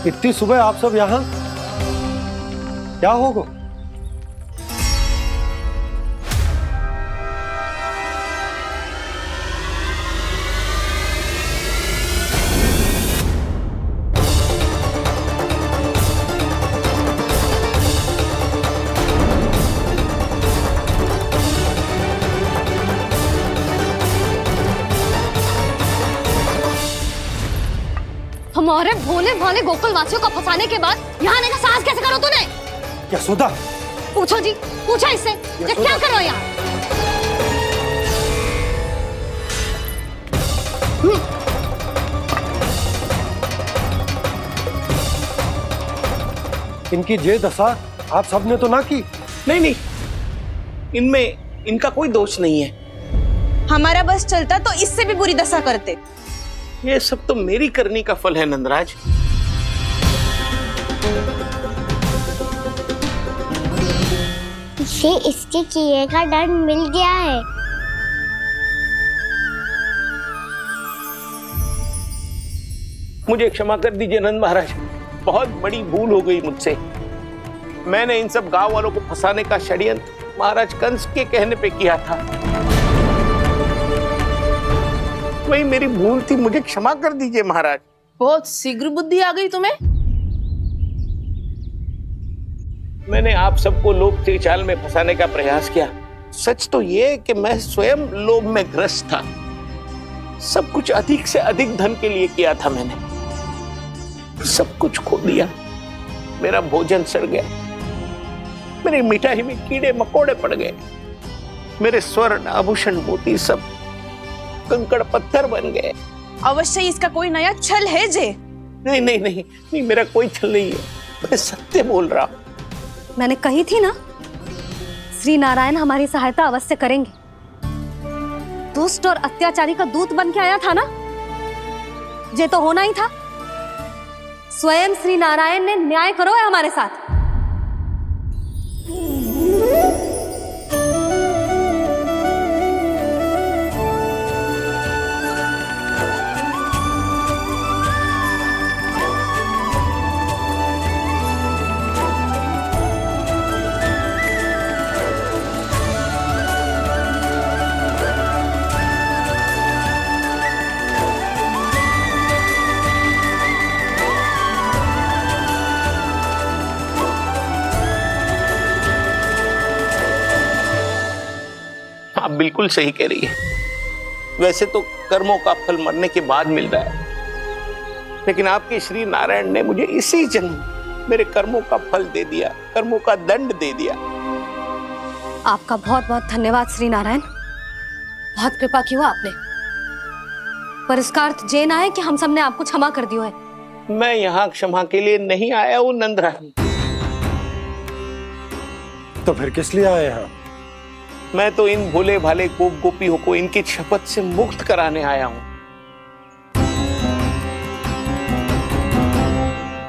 इतनी सुबह आप सब यहाँ? क्या होगा? हमारे भोले भाले गोकुल वासियों को फंसाने के बाद यहाँ आने का साहस कैसे करो तूने? यशोदा, पूछो जी, पूछो इससे, ये क्या करो यहाँ? इनकी ये दशा आप सबने तो ना की? नहीं नहीं, इनमें इनका कोई दोष नहीं है। हमारा बस चलता तो इससे भी बुरी दशा करते। ये सब तो मेरी करनी का फल है नंदराज। इसे इसके किए का दंड मिल गया है। मुझे क्षमा कर दीजिए नंद महाराज, बहुत बड़ी भूल हो गई मुझसे। मैंने इन सब गांव वालों को फंसाने का षड्यंत्र महाराज कंस के कहने पे किया था। वही मेरी भूल थी, मुझे क्षमा कर दीजिए महाराज। बहुत शीघ्र बुद्धि आ गई तुम्हें। मैंने आप सबको लोभ के जाल में फंसाने का प्रयास किया। सच तो ये कि मैं स्वयं लोभ में ग्रस्त था। सब कुछ अधिक से अधिक धन के लिए किया था मैंने। सब कुछ खो दिया। मेरा भोजन सड़ गया, मेरी मिठाई में कीड़े मकोड़े पड़ गए, मेरे स्वर्ण आभूषण मोती सब कंकड़ पत्थर बन गए। अवश्य इसका कोई नया छल है जे। नहीं नहीं नहीं नहीं, मेरा कोई छल नहीं है, मैं सत्य बोल रहा हूं। मैंने कही थी ना, श्री नारायण हमारी सहायता अवश्य करेंगे। दुष्ट और अत्याचारी का दूत बन के आया था ना, ये तो होना ही था। स्वयं श्री नारायण ने न्याय करो है हमारे साथ। आप बिल्कुल सही कह रही है। वैसे तो कर्मों का फल मरने के बाद मिल रहा है, लेकिन आपके श्री नारायण ने मुझे इसी जन्म मेरे कर्मों का फल दे दिया, कर्मों का दंड दे दिया। आपका बहुत बहुत धन्यवाद श्री नारायण, बहुत कृपा की हो आपने। पर इसका अर्थ ये ना है कि हम सब ने आपको क्षमा कर दिया है। मैं यहाँ क्षमा के लिए नहीं आया हूँ नंदरानी। तो फिर किस लिए आए हैं? मैं तो इन भोले भाले गोप गोपियों को इनकी शपथ से मुक्त कराने आया हूं।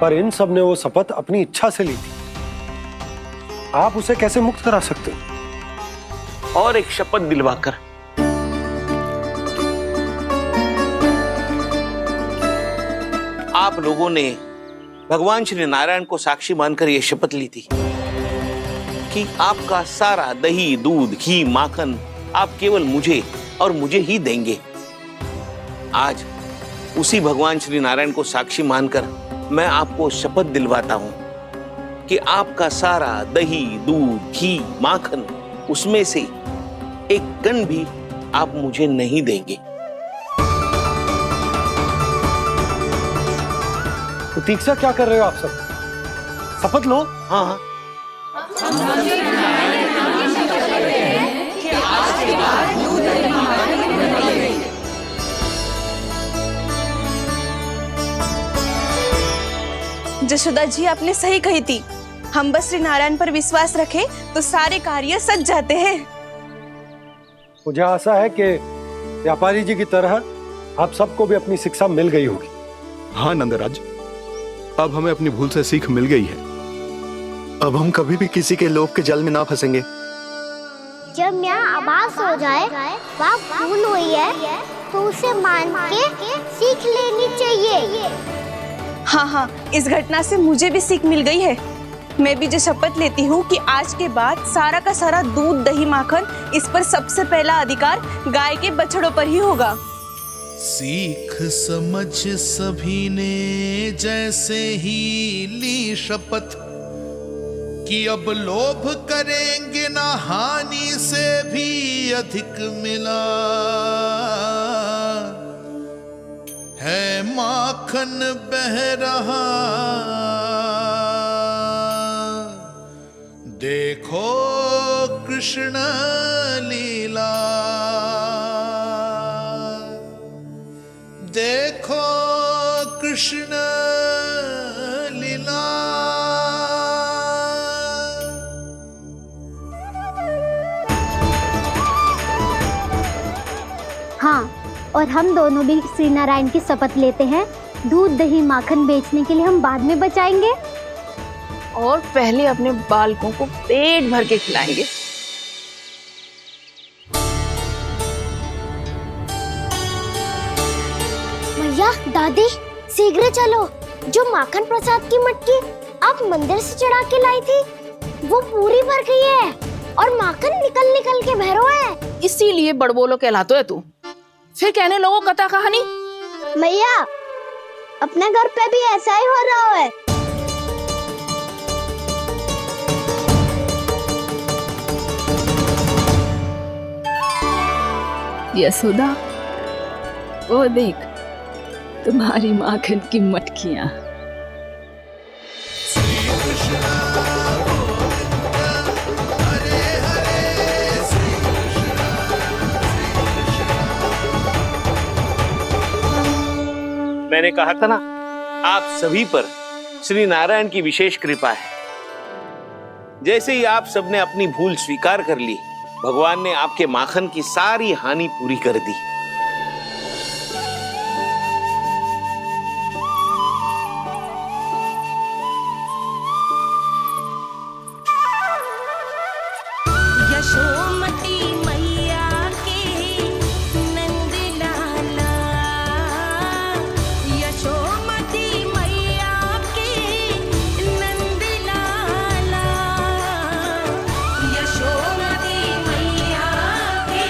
पर इन सब ने वो शपथ अपनी इच्छा से ली थी, आप उसे कैसे मुक्त करा सकते हो? और एक शपथ दिलवाकर। आप लोगों ने भगवान श्री नारायण को साक्षी मानकर यह शपथ ली थी कि आपका सारा दही, दूध, घी, माखन आप केवल मुझे और मुझे ही देंगे। आज उसी भगवान श्री नारायण को साक्षी मानकर मैं आपको शपथ दिलवाता हूं कि आपका सारा दही, दूध, घी, माखन उसमें से एक कण भी आप मुझे नहीं देंगे। प्रतीक्षा क्या कर रहे हो आप सब? शपथ लो। हाँ हाँ, जशोदा जी आपने सही कही थी। हम बस श्री नारायण पर विश्वास रखें तो सारे कार्य सज जाते हैं। मुझे आशा है कि व्यापारी जी की तरह आप सबको भी अपनी शिक्षा मिल गई होगी। हाँ नंदराज, अब हमें अपनी भूल से सीख मिल गई है। अब हम कभी भी किसी के लोभ के जाल में ना फंसेंगे। जब यहाँ आभास हो जाए वहाँ भूल हुई है तो उसे मान के सीख लेनी चाहिए। हाँ हाँ, इस घटना से मुझे भी सीख मिल गई है। मैं भी जो शपथ लेती हूँ कि आज के बाद सारा का सारा दूध, दही, माखन इस पर सबसे पहला अधिकार गाय के बछड़ों पर ही होगा। सीख समझ सभी ने जैसे ही ली शपथ कि अब लोभ करेंगे ना हानि से भी अधिक मिला है, माखन बह रहा देखो कृष्ण लीला, देखो कृष्ण लीला। हाँ, और हम दोनों भी श्री नारायण की शपथ लेते हैं, दूध दही माखन बेचने के लिए हम बाद में बचाएंगे और पहले अपने बालकों को पेट भर के खिलाएंगे। भैया, दादी, शीघ्र चलो। जो माखन प्रसाद की मटकी आप मंदिर से चढ़ा के लाई थी, वो पूरी भर गई है और माखन निकल निकल के बह रहा है। इसीलिए बड़बोलो कहलाते है तू। फिर कहने लोगों कथा कहानी। भैया, अपने घर पे भी ऐसा ही हो रहा है। यशोदा, वो देख तुम्हारी माखन की मटकियां। मैंने कहा था ना, आप सभी पर श्री नारायण की विशेष कृपा है। जैसे ही आप सबने अपनी भूल स्वीकार कर ली, भगवान ने आपके माखन की सारी हानि पूरी कर दी। यशोमती मैया के नंद लाला, यशोमती मैया के नंद लाला, यशोमती मैया के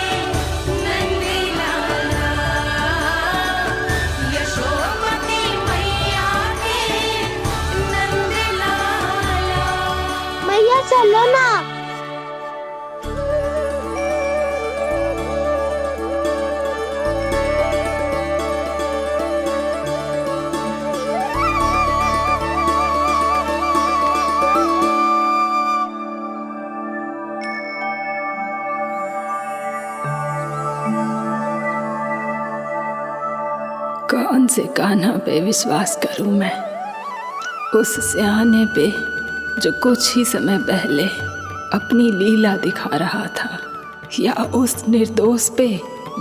नंद लाला, यशोमती मैया के नंद लाला। भैया चलो ना। कौन से कान्हा पे विश्वास करूं मैं? उस सियाने पे जो कुछ ही समय पहले अपनी लीला दिखा रहा था, या उस निर्दोष पे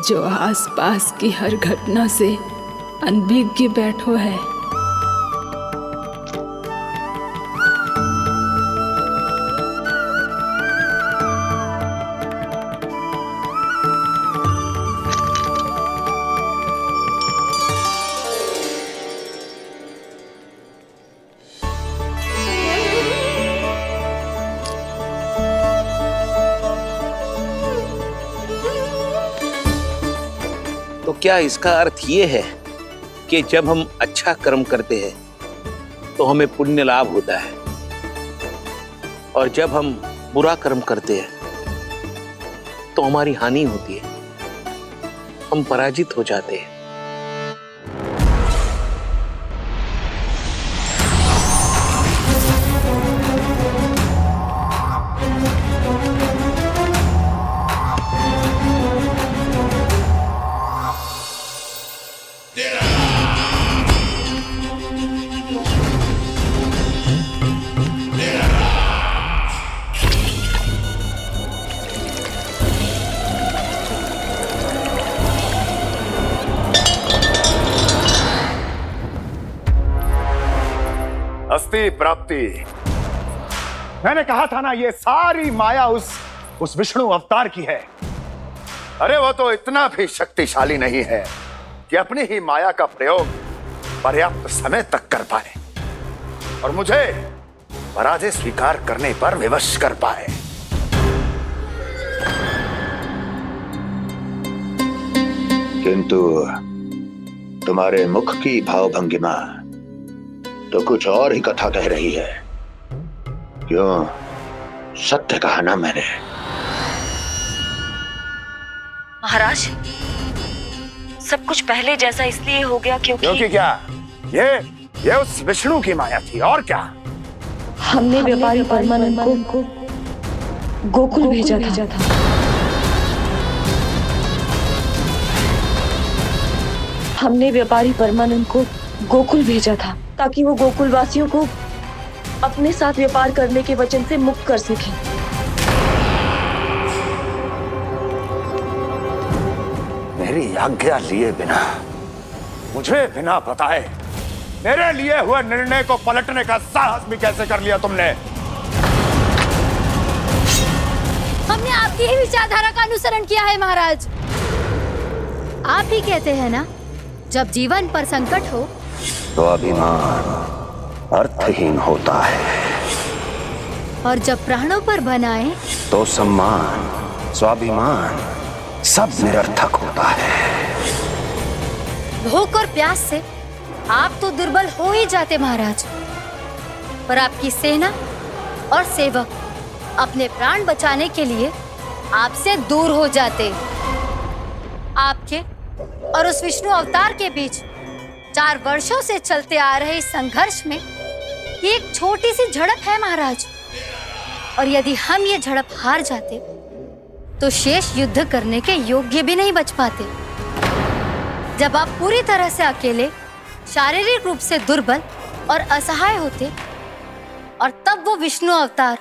जो आसपास की हर घटना से अनभिज्ञ बैठो है? तो क्या इसका अर्थ ये है कि जब हम अच्छा कर्म करते हैं तो हमें पुण्य लाभ होता है, और जब हम बुरा कर्म करते हैं तो हमारी हानि होती है, हम पराजित हो जाते हैं? अस्ति प्राप्ति। मैंने कहा था ना, ये सारी माया उस विष्णु अवतार की है। अरे वो तो इतना भी शक्तिशाली नहीं है कि अपनी ही माया का प्रयोग पर्याप्त समय तक कर पाए और मुझे पराजय स्वीकार करने पर विवश कर पाए। किंतु तुम्हारे मुख की भावभंगिमा तो कुछ और ही कथा कह रही है। क्यों? सत्य कहा ना मैंने। महाराज, सब कुछ पहले जैसा इसलिए हो गया क्योंकि क्या? ये उस विष्णु की माया थी, और क्या? हमने व्यापारी परमानंद को गोकुल भेजा था। हमने व्यापारी परमानंद को गोकुल भेजा था ताकि वो गोकुल वासियों को अपने साथ व्यापार करने के वचन से मुक्त कर सके। मेरी आज्ञा लिए बिना, मुझे बिना बताए मेरे लिए हुए निर्णय को पलटने का साहस भी कैसे कर लिया तुमने? हमने आपकी ही विचारधारा का अनुसरण किया है महाराज। आप ही कहते हैं ना, जब जीवन पर संकट हो तो अभिमान अर्थहीन होता है, और जब प्राणों पर बनाए तो सम्मान स्वाभिमान सब निरर्थक होता है। भूख और प्यास से आप तो दुर्बल हो ही जाते महाराज, पर आपकी सेना और सेवक अपने प्राण बचाने के लिए आपसे दूर हो जाते। आपके और उस विष्णु अवतार के बीच 4 वर्षों से चलते आ रहे इस संघर्ष में एक छोटी सी झड़प है महाराज, और यदि हम ये झड़प हार जाते तो शेष युद्ध करने के योग्य भी नहीं बच पाते। जब आप पूरी तरह से अकेले, शारीरिक रूप से दुर्बल और असहाय होते, और तब वो विष्णु अवतार,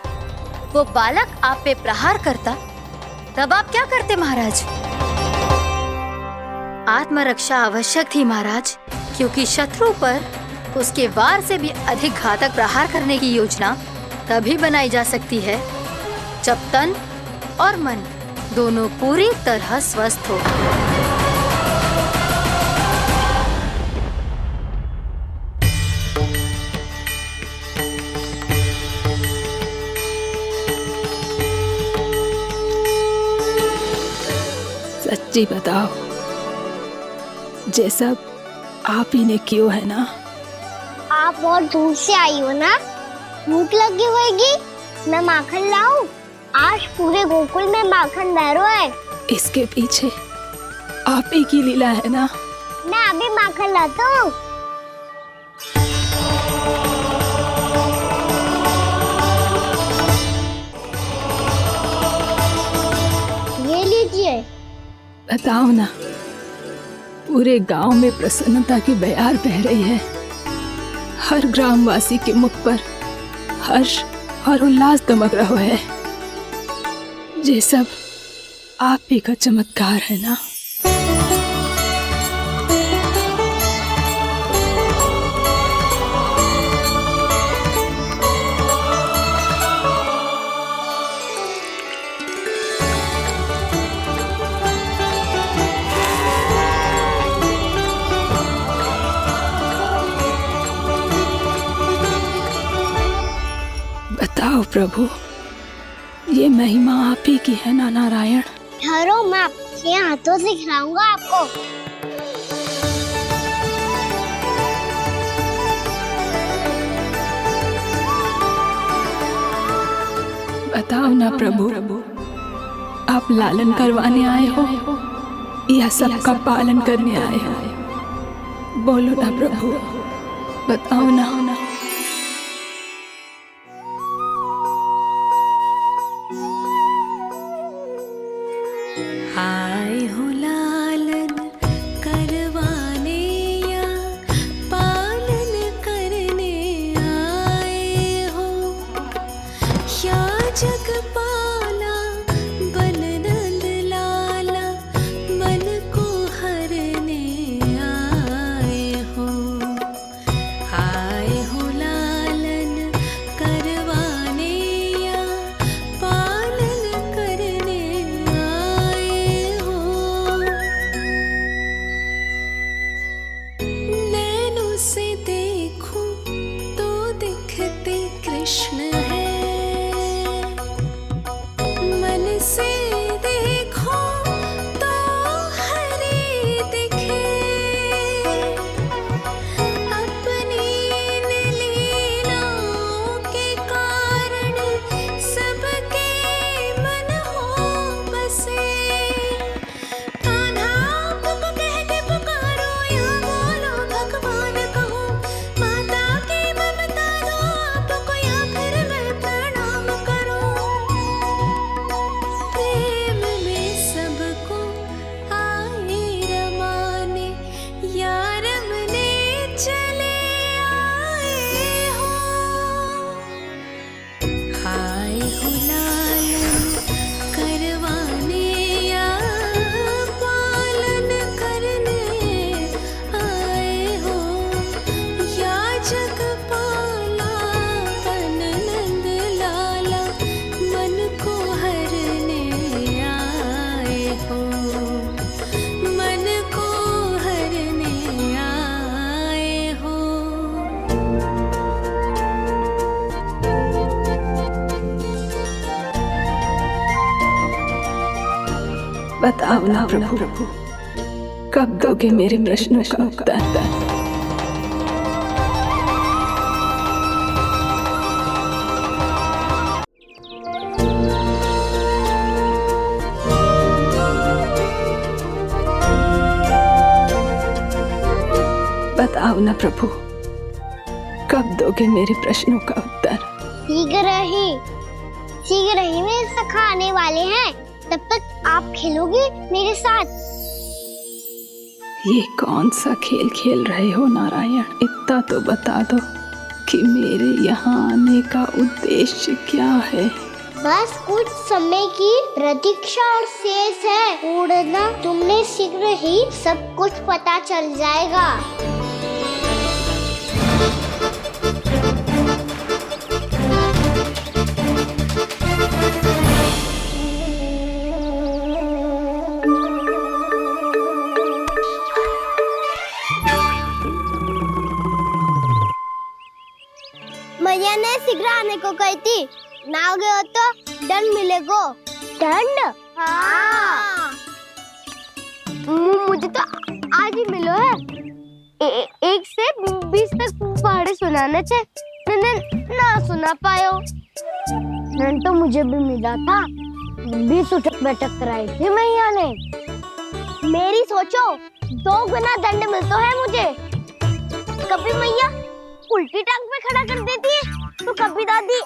वो बालक आप पे प्रहार करता, तब आप क्या करते महाराज? आत्मरक्षा आवश्यक थी महाराज, क्योंकि शत्रु पर उसके वार से भी अधिक घातक प्रहार करने की योजना तभी बनाई जा सकती है जब तन और मन दोनों पूरी तरह स्वस्थ हो। सच्ची बताओ, जैसा आप ही ने किया है ना? आप बहुत दूर से आई हो ना, भूख लगी होगी। मैं माखन लाऊं? आज पूरे गोकुल में माखन बह रहा है। इसके पीछे आप ही की लीला है ना? मैं अभी माखन लाता हूँ। ये लीजिए। बताओ ना, पूरे गांव में प्रसन्नता की बयार बह रही है। हर ग्रामवासी के मुख पर हर्ष और उल्लास दमक रहा है। ये सब आप ही का चमत्कार है ना? बताओ प्रभु, ये महिमा आप ही की है ना नारायण? ठहरो, मैं आपके हाथों से खिलाऊंगा आपको। बताओ ना प्रभु, आप लालन करवाने आए हो या सबका पालन करने आए हो? बोलो ना प्रभु, बताओ ना। आए हो लालन करवाने या पालन करने आए हो, या जगपाला बन नंद लाला मन को हरने आए हो। आए हो लालन करवाने या पालन करने आए हो। नैनों से देखूं तो दिखते कृष्ण है, मन से देखो तो हरि दिखे। अपनी इन लीलाओं के कारण सबके मन हो बसे। कान्हा आपको कह के पुकारो या बोलो भगवान कहो, माता की ममता दो आपको या फिर बताओ ना प्रभु, कब दोगे मेरे प्रश्नों का उत्तर? बताओ ना प्रभु, कब दोगे मेरे प्रश्नों का उत्तर? शीघ्र ही मेरे सखा आने वाले हैं, तब तक आप खेलोगे मेरे साथ। ये कौन सा खेल खेल रहे हो नारायण? इतना तो बता दो कि मेरे यहाँ आने का उद्देश्य क्या है? बस कुछ समय की प्रतीक्षा और शेष है। उड़ना तुमने शीघ्र ही सब कुछ पता चल जाएगा। मैया ने शीघ्र आने को कही थी, ना हो गए हो तो दंड मिलेगा। दंड? हाँ। मुझे तो आज ही मिलो है। 1 से 20 तक पहाड़े सुनाने थे, ना सुना पायो। दंड तो मुझे भी मिला था, 20 उठक बैठक कराई थी मैया ने। मेरी सोचो 2 गुना दंड मिलता है मुझे। कभी मैया उल्टी टांग पे खड़ा कर देती है, तो कभी दादी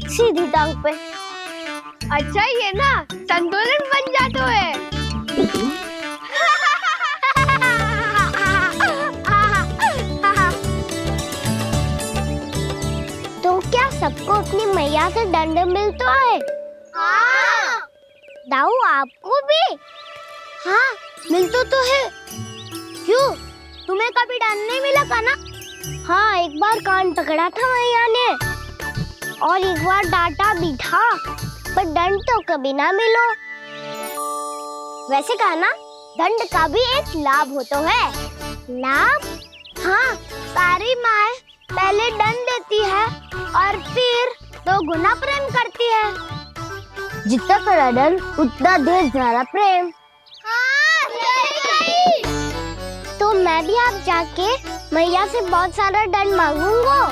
सीधी टांग पे। अच्छा ये ना संतुलन बन जाता है। तो क्या सबको अपनी मैया से दंड मिलता है? हाँ। दाऊ आपको भी? हाँ मिलता तो है। क्यों, तुम्हें कभी दंड नहीं मिला का ना? हाँ, एक बार कान पकड़ा था मैया ने और एक बार डांटा भी था, पर दंड तो कभी ना मिलो। वैसे कहा ना, दंड का भी एक लाभ होता है। लाभ? हाँ, सारी माँ पहले दंड देती है और फिर 2 गुना प्रेम करती है। जितना बड़ा दंड उतना ढेर सारा प्रेम। हाँ, सही। तो मैं भी आप जाके मैया से बहुत सारा दंड मांगूंगा।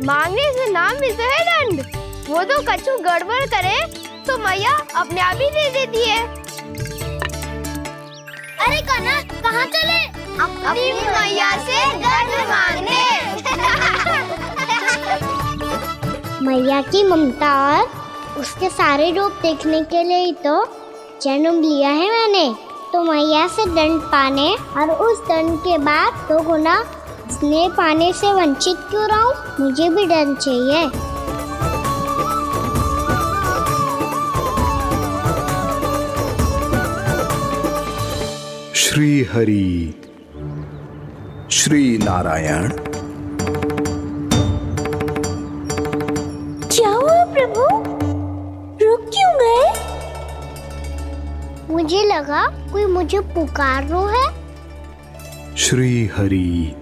मांगने से ना मिलता है दंड, वो तो कछु गड़बड़ करे तो मैया अपने आप ही दे देती है। अरे कना, कहाँ चले? अपनी मैया से दंड मांगने। मैया की ममता और उसके सारे रूप देखने के लिए ही तो जन्म लिया है मैंने। तो मैया से दंड पाने और उस दंड के बाद 2 गुना स्नेह पाने से वंचित क्यों रहूं? मुझे भी दंड चाहिए। श्री हरि, श्री नारायण। क्या हुआ प्रभु? रुक क्यों गए? मुझे लगा कोई मुझे पुकार रहा है। श्री हरि।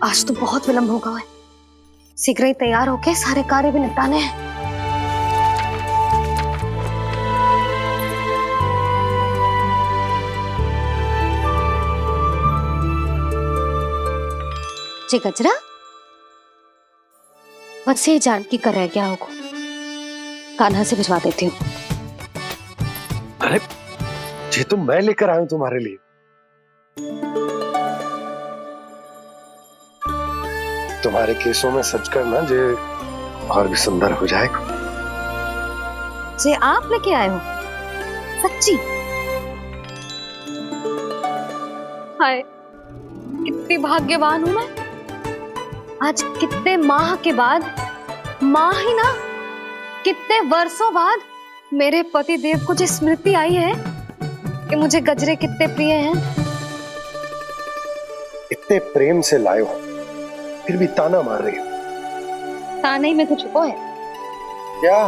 आज तो बहुत विलंब होगा है। शीघ्र ही तैयार होके सारे कार्य भी निपटाने हैं। जी गजरा, बस ये जानकी कर रहे क्या होगा, कान्हा से भिजवा देती हूँ। अरे ये तो मैं लेकर आया हूँ तुम्हारे लिए। तुम्हारे केसों में सच करना जे और भी सुंदर हो जाएगा। जे आप लेके आए हो? सच्ची? हाय, कितनी भाग्यवान हूं मैं। आज कितने माह के बाद, माह ही ना, कितने वर्षों बाद मेरे पति देव को जो स्मृति आई है कि मुझे गजरे कितने प्रिय हैं। इतने प्रेम से लाए हो, फिर भी ताना मार रही हो। ताने में तो छुपो है। क्या?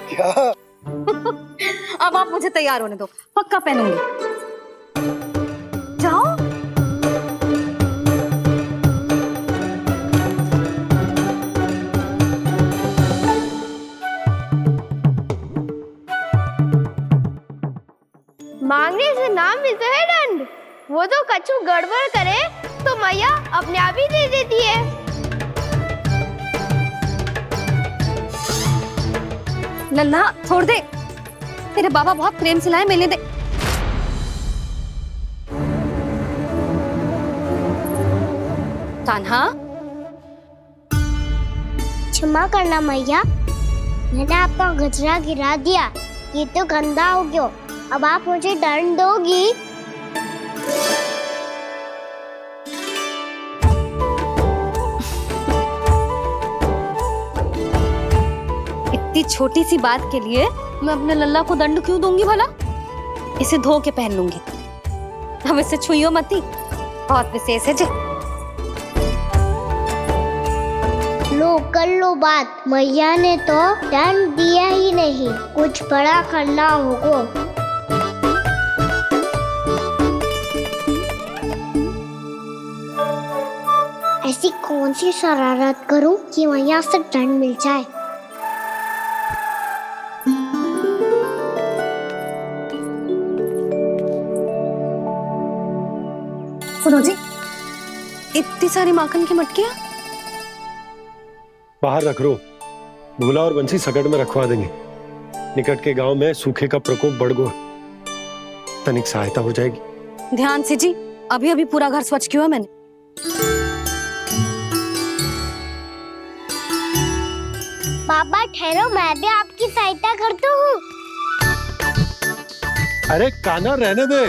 क्या? अब आप मुझे तैयार होने दो, पक्का पहनूंगी। जाओ। मांगने से ना मिलता है दंड। वो तो कछु गड़बड़ करे तो मैया अपने आप ही दे देती है। लल्ला छोड़ दे, तेरे बाबा बहुत प्रेम से लाए, मिलने दे। कान्हा, क्षमा करना मैया, मैंने आपका गजरा गिरा दिया, ये तो गंदा हो गया। अब आप मुझे दंड दोगी? इतनी छोटी सी बात के लिए मैं अपने लल्ला को दंड क्यों दूंगी भला? इसे धो के पहन लूंगी। हम इसे छुइयो मती, बहुत विशेष है जी। लो कर लो बात, मैया ने तो दंड दिया ही नहीं, कुछ बड़ा करना होगा। ऐसी कौन सी शरारत करूं कि मैया से दंड मिल जाए? सुनो जी, इतनी सारी माखन की मटकियां बाहर रख रो, भूला और बंसी सकट में रखवा देंगे। निकट के गांव में सूखे का प्रकोप बढ़ गया, तनिक सहायता हो जाएगी। ध्यान से जी, अभी अभी पूरा घर स्वच्छ किया है मैंने। पापा ठहरो, मैं भी आपकी सहायता करता हूँ। अरे कान्हा रहने दे।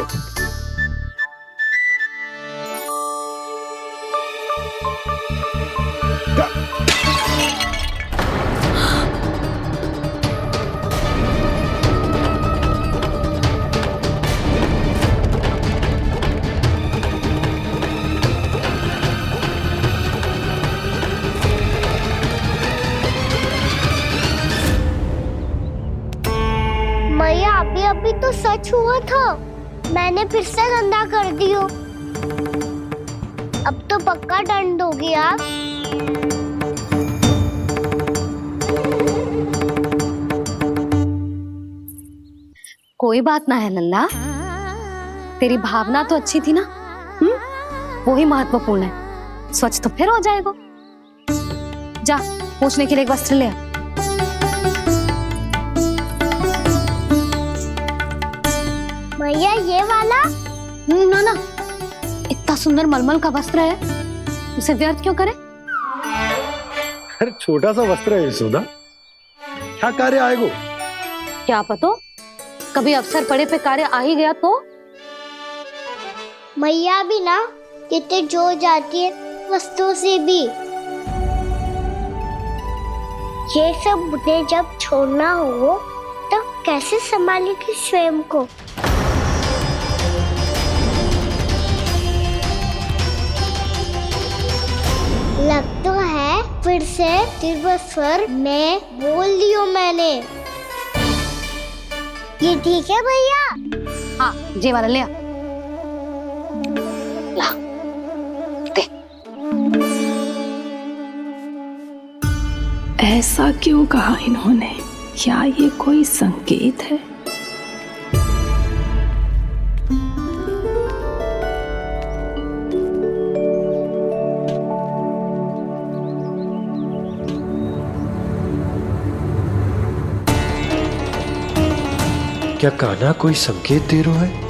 मैया अभी अभी तो सच हुआ था, मैंने फिर से गंदा कर दियो। अब तो पक्का दंड दोगी आप। कोई बात ना है लल्ला, तेरी भावना तो अच्छी थी ना, वो ही महत्वपूर्ण है। स्वच्छ तो फिर हो जाएगा। जा पूछने के लिए एक वस्त्र ले आ। भैया ये वाला? ना ना, इतना सुंदर मलमल का वस्त्र है, उसे व्यर्थ क्यों करे? अरे छोटा सा वस्त्र है यशोदा, क्या कार्य आएगा? क्या पता, कभी अवसर पड़े पे कार्य आ ही गया तो। मैया भी ना कितने जो जाती है वस्तुओं से भी। ये सब मुझे जब छोड़ना हो तो कैसे संभालेगी स्वयं को? लग तो है फिर से तिरस्वर में बोल दियो मैंने। ये ठीक है भैया? हाँ, ये वाला ले आ। ला, दे। ऐसा क्यों कहा इन्होंने? क्या ये कोई संकेत है? क्या कान्हा कोई संकेत दे रहा है?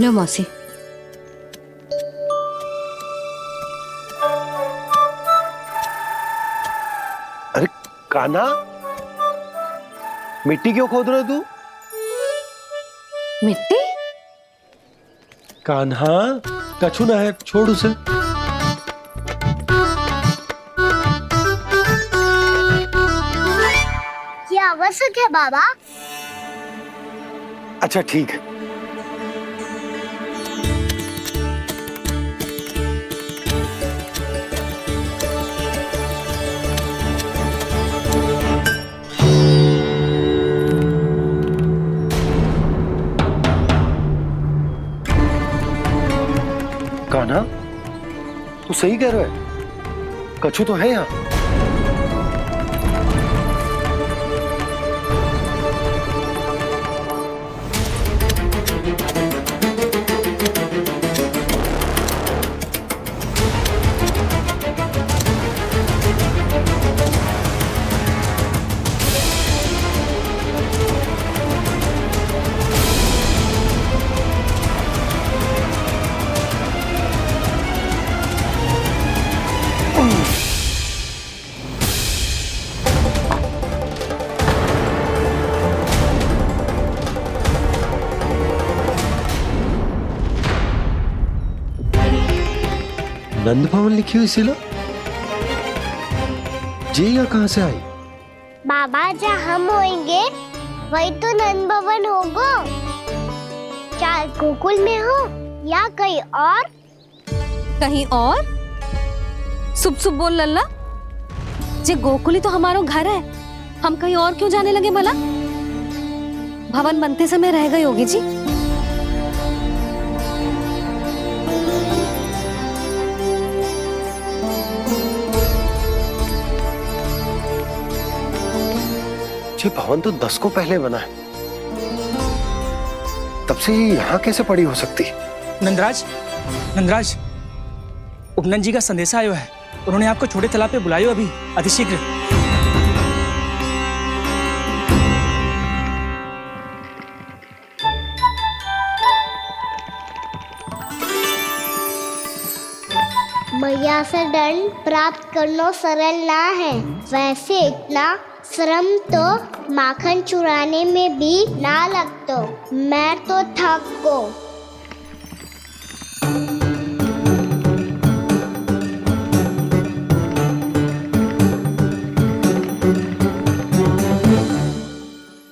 लो मौसी। अरे कान्हा, मिट्टी क्यों खोद रहे हो तू? मिट्टी? कान्हा, कछु ना है, छोड़ उसे। ये आवश्यक है बाबा। अच्छा ठीक है। कान्हा, तू सही कह रहा है, कछु तो है यहाँ। नंद भवन लिखी हुई सिला, जी यहाँ कहाँ से आई? बाबा जहाँ हम होंगे वही तो नंद भवन होगा। चाहे गोकुल में हो या कहीं और। कहीं और? सुब सुब बोल लल्ला। जे गोकुली तो हमारा घर है, हम कहीं और क्यों जाने लगे भला? भवन बनते समय रह गए योगी जी। ये भवन तो 10 को पहले बना है, तब से ये यहाँ कैसे पड़ी हो सकती? नंदराज, नंदराज, उपनंद जी का संदेशा आयो है। उन्होंने आपको छोटे तालाब पे बुलायो अभी, अतिशीघ्र। मैया से दंड प्राप्त करना सरल ना है। वैसे इतना श्रम तो माखन चुराने में भी ना लगता। मैं तो थक गो।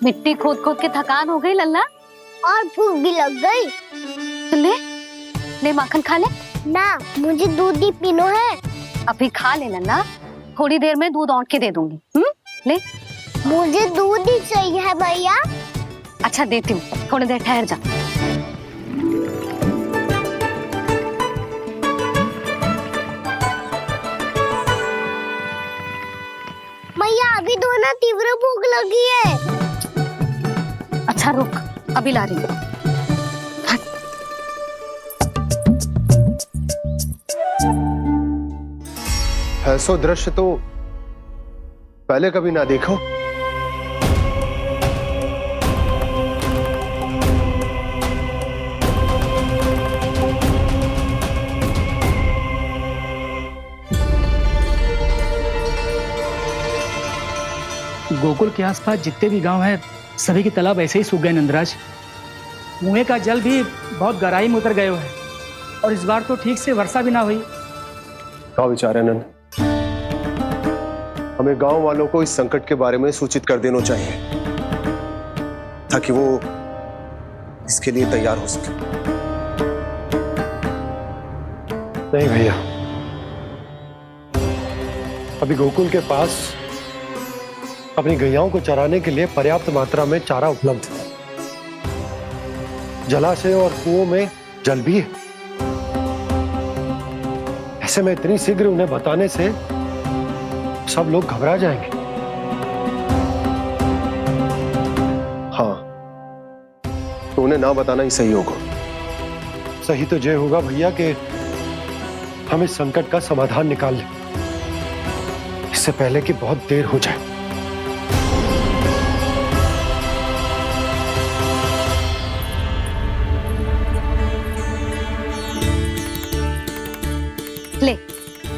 मिट्टी खोद खोद के थकान हो गई लल्ला, और भूख भी लग गई। तो ले ले माखन खा ले। ना, मुझे दूध ही पीना है। अभी खा ले लल्ला, थोड़ी देर में दूध औंट के दे दूंगी। ले। मुझे दूध ही चाहिए भैया। अच्छा देती हूँ, थोड़ी देर ठहर जा। भैया अभी तो ना तीव्र भूख लगी है। अच्छा रुक, अभी ला रही हूँ। ऐसा दृश्य तो पहले कभी ना देखो। गोकुल के आसपास जितने भी गांव हैं, सभी के तालाब ऐसे ही सूख गए नंदराज। कुएं का जल भी बहुत गहराई में उतर गए है, और इस बार तो ठीक से वर्षा भी ना हुई। क्या विचार है नंद? हमें गांव वालों को इस संकट के बारे में सूचित कर देना चाहिए, ताकि वो इसके लिए तैयार हो सके। नहीं भैया, अभी गोकुल के पास अपनी गैयाओं को चराने के लिए पर्याप्त मात्रा में चारा उपलब्ध है। जलाशय और कुओं में जल भी है। ऐसे में इतनी शीघ्र उन्हें बताने से सब लोग घबरा जाएंगे। हाँ, तो उन्हें ना बताना ही सही होगा। सही तो ये होगा भैया कि हम इस संकट का समाधान निकाल लें, इससे पहले कि बहुत देर हो जाए।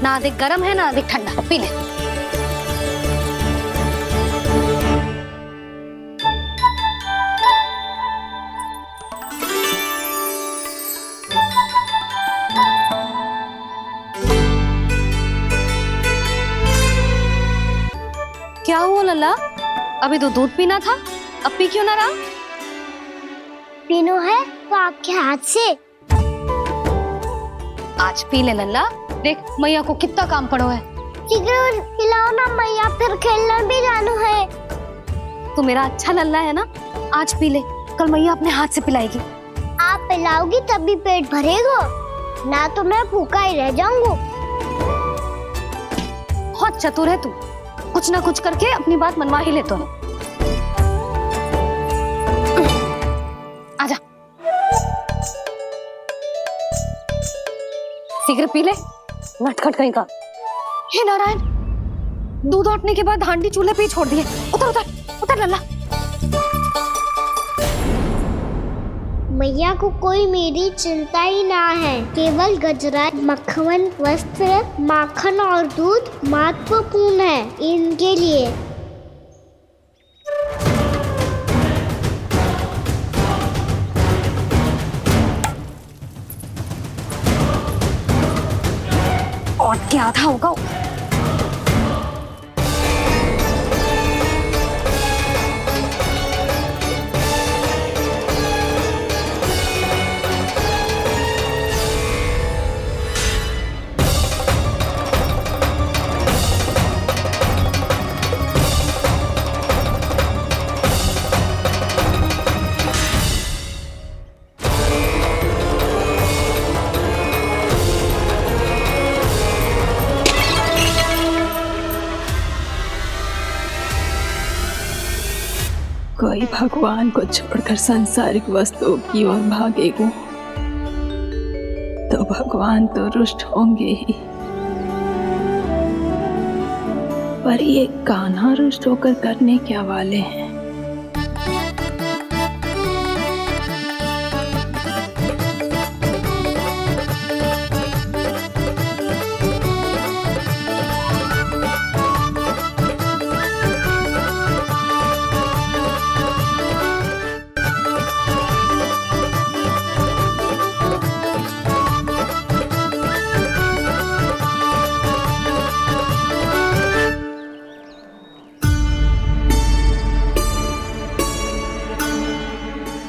ना अधिक गर्म है ना अधिक ठंडा, पी ले। क्या हुआ लल्ला? अभी तो दूध पीना था, अब पी क्यों ना रहा? पीनो है तो आपके हाथ से। आज पी ले लल्ला, देख मैया को कितना काम पड़ो है। शीघ्र पिलाओ ना मैया, फिर खेलने भी जाना है। तू मेरा अच्छा लल्ला है ना, आज पी ले, कल मैया अपने हाथ से पिलाएगी। आप पिलाओगी तभी पेट भरेगा, ना तो मैं भूखा ही रह जाऊंगा। बहुत चतुर है तू, कुछ ना कुछ करके अपनी बात मनवा ही लेता है। आजा, शीघ्र पी ले, नटखट कहीं का। हे नारायण, दूध औटने के बाद हांडी चूल्हे पे ही छोड़ दिए। उतर उतर उतर लल्ला। मैया को कोई मेरी चिंता ही ना है, केवल गजरा, मक्खन, वस्त्र, माखन और दूध महत्वपूर्ण है इनके लिए। और क्या आधा होगा। कोई भगवान को छोड़कर सांसारिक वस्तुओं की ओर भागेगा तो भगवान तो रुष्ट होंगे ही, पर ये कान्हा रुष्ट होकर करने क्या वाले हैं?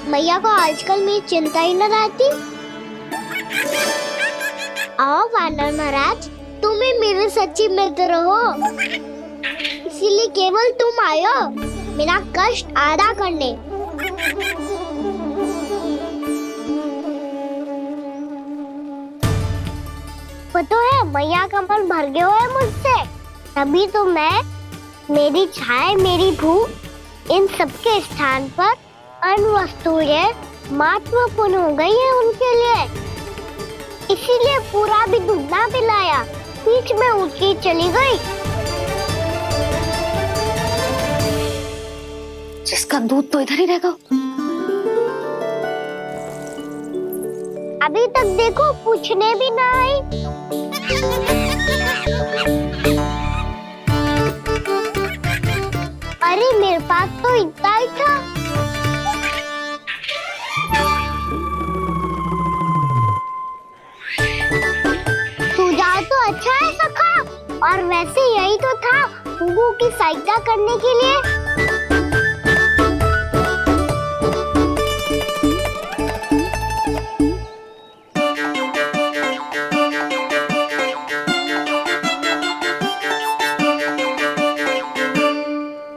मैया को आजकल मेरी चिंता ही न रहती। आओ वानर महाराज, तुम ही मेरे सच्ची मित्र हो, इसीलिए केवल तुम आयो मेरा कष्ट आधा करने। पता है मैया का मन भर गया है मुझसे, तभी तो मैं, मेरी छाया, मेरी भूख, इन सबके स्थान पर अन्य वस्तुएं महत्वपूर्ण हो गई है उनके लिए, इसीलिए पूरा भी दूध ना पिलाया, बीच में उठ के चली गई। जिसका दूध तो इधर ही रहेगा। अभी तक देखो पूछने भी ना आई। अरे मेरे पास तो इतना ही था। सुझाव तो अच्छा है सखा, और वैसे यही तो था गुगु की सहायता करने के लिए।